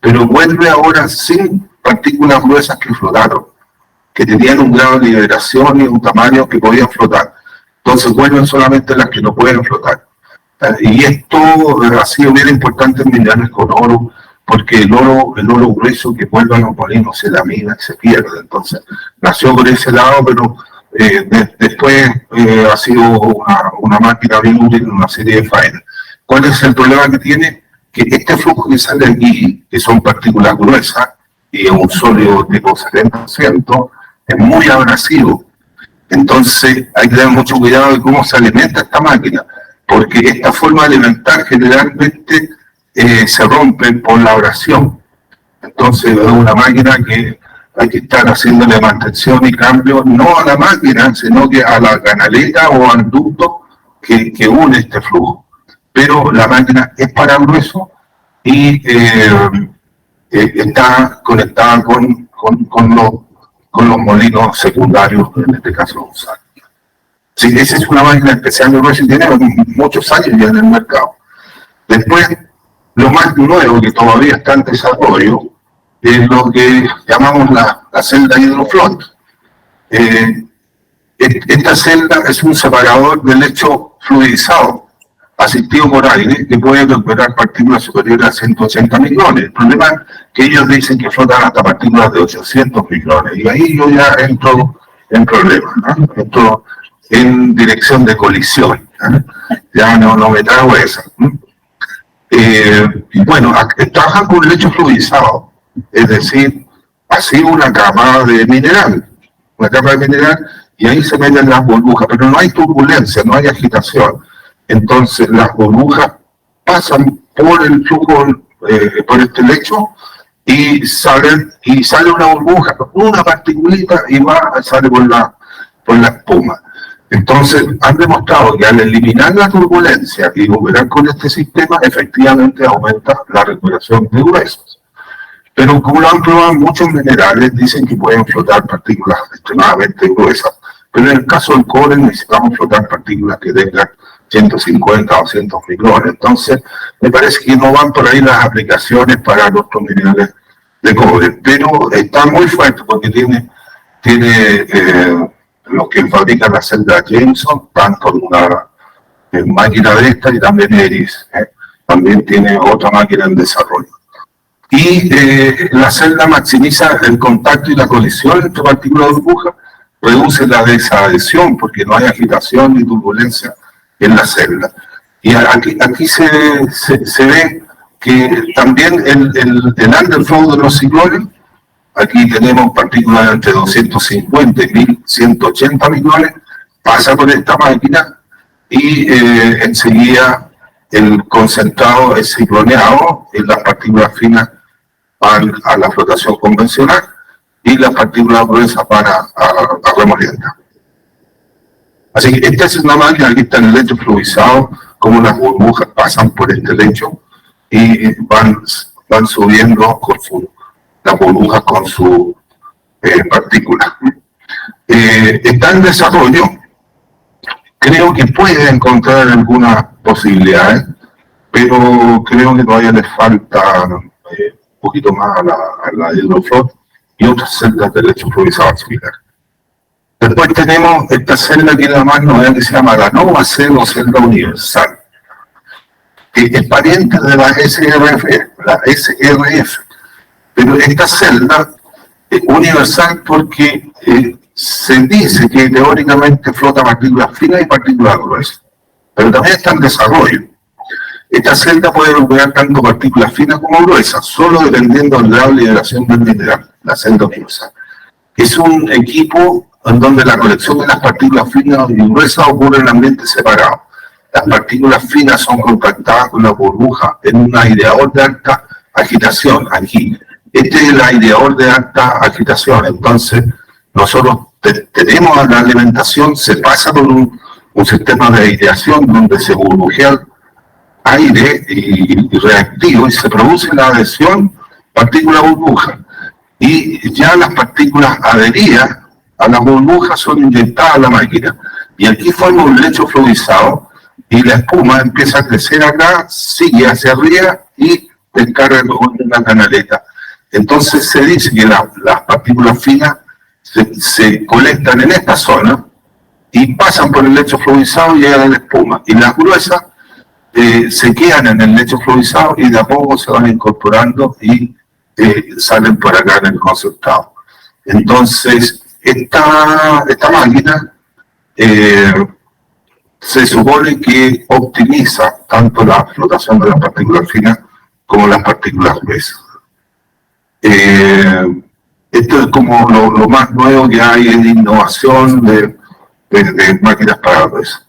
Pero vuelve ahora sin partículas gruesas que flotaron, que tenían un grado de liberación y un tamaño que podían flotar. Entonces vuelven solamente las que no pueden flotar. Y esto ha sido bien importante en minerales con oro, porque el oro grueso que vuelve a los molinos se lamina y se pierde. Entonces nació por ese lado, pero después ha sido una máquina bien útil en una serie de faenas. ¿Cuál es el problema que tiene? Que este flujo que sale aquí, que son partículas gruesas, y un sólido tipo 70%, es muy abrasivo. Entonces hay que tener mucho cuidado de cómo se alimenta esta máquina, porque esta forma de alimentar generalmente se rompe por la abrasión. Entonces es una máquina que hay que estar haciéndole mantención y cambio, no a la máquina, sino que a la canaleta o al ducto que une este flujo. Pero la máquina es para grueso y está conectada con los molinos secundarios, en este caso un sac. Sí, esa es una máquina especial de grueso y tiene muchos años ya en el mercado. Después, lo más nuevo que todavía está en desarrollo es lo que llamamos la celda Hydrofloat. Esta celda es un separador de lecho fluidizado, asistido por aire, que puede recuperar partículas superiores a 180 micrones. El problema es que ellos dicen que flotan hasta partículas de 800 micrones, y ahí yo ya entro en problemas, ¿no? Entro en dirección de colisión. Ya no me trago esa. Y bueno, trabajan con lecho fluidizado, es decir, así una capa de mineral, y ahí se meten las burbujas, pero no hay turbulencia, no hay agitación. Entonces las burbujas pasan por el flujo, por este lecho, y sale una burbuja, una particulita, y sale por la espuma. Entonces, han demostrado que al eliminar la turbulencia y operar con este sistema, efectivamente aumenta la recuperación de huesos. Pero como lo han probado muchos minerales, dicen que pueden flotar partículas extremadamente gruesas. Pero en el caso del cobre necesitamos flotar partículas que tengan 150 o 200 micrones. Entonces, me parece que no van por ahí las aplicaciones para nuestros minerales de cobre. Pero está muy fuerte porque tiene los que fabrican la celda Jameson, tanto una máquina de esta y también Eris, también tiene otra máquina en desarrollo. Y la celda maximiza el contacto y la colisión entre partículas de burbuja, reduce la desadhesión porque no hay agitación ni turbulencia en la celda. Y aquí se ve que también el underflow de los ciclones, aquí tenemos partículas entre 250 y 1180 micrones, pasa por esta máquina y enseguida el concentrado es cicloneado y las partículas finas van a la flotación convencional y las partículas gruesas van a remolienda. Así que esta es una máquina, aquí está el lecho fluidizado, como las burbujas pasan por este lecho y van subiendo con las burbujas con sus partículas. Está en desarrollo, creo que puede encontrar algunas posibilidades, pero creo que todavía les falta un poquito más a la hidroflot y otras celdas de lecho fluidizado similar. Después tenemos esta celda que es la más nueva, que se llama la Nova Cell o celda universal, que es pariente de la SRF. Pero esta celda es universal porque se dice que teóricamente flota partículas finas y partículas gruesas, pero también está en desarrollo. Esta celda puede recuperar tanto partículas finas como gruesas, solo dependiendo del grado de liberación del mineral, la celda universal. Es un equipo en donde la colección de las partículas finas y gruesas ocurre en ambientes separados. Las partículas finas son contactadas con la burbuja en un aireador de alta agitación, aquí. Este es el aireador de alta agitación, entonces nosotros tenemos la alimentación, se pasa por un sistema de aireación donde se burbujea aire y reactivo y se produce la adhesión partícula-burbuja. Y ya las partículas adheridas a las burbujas son inyectadas a la máquina. Y aquí forma un lecho fluidizado y la espuma empieza a crecer acá, sigue hacia arriba y descarga en una canaleta. Entonces se dice que las partículas finas se colectan en esta zona y pasan por el lecho fluidizado y llegan a la espuma. Y las gruesas se quedan en el lecho fluidizado y de a poco se van incorporando y salen por acá en el concentrado. Entonces, esta máquina se supone que optimiza tanto la flotación de las partículas finas como las partículas gruesas. Esto es como lo más nuevo que hay en innovación de máquinas para gruesas.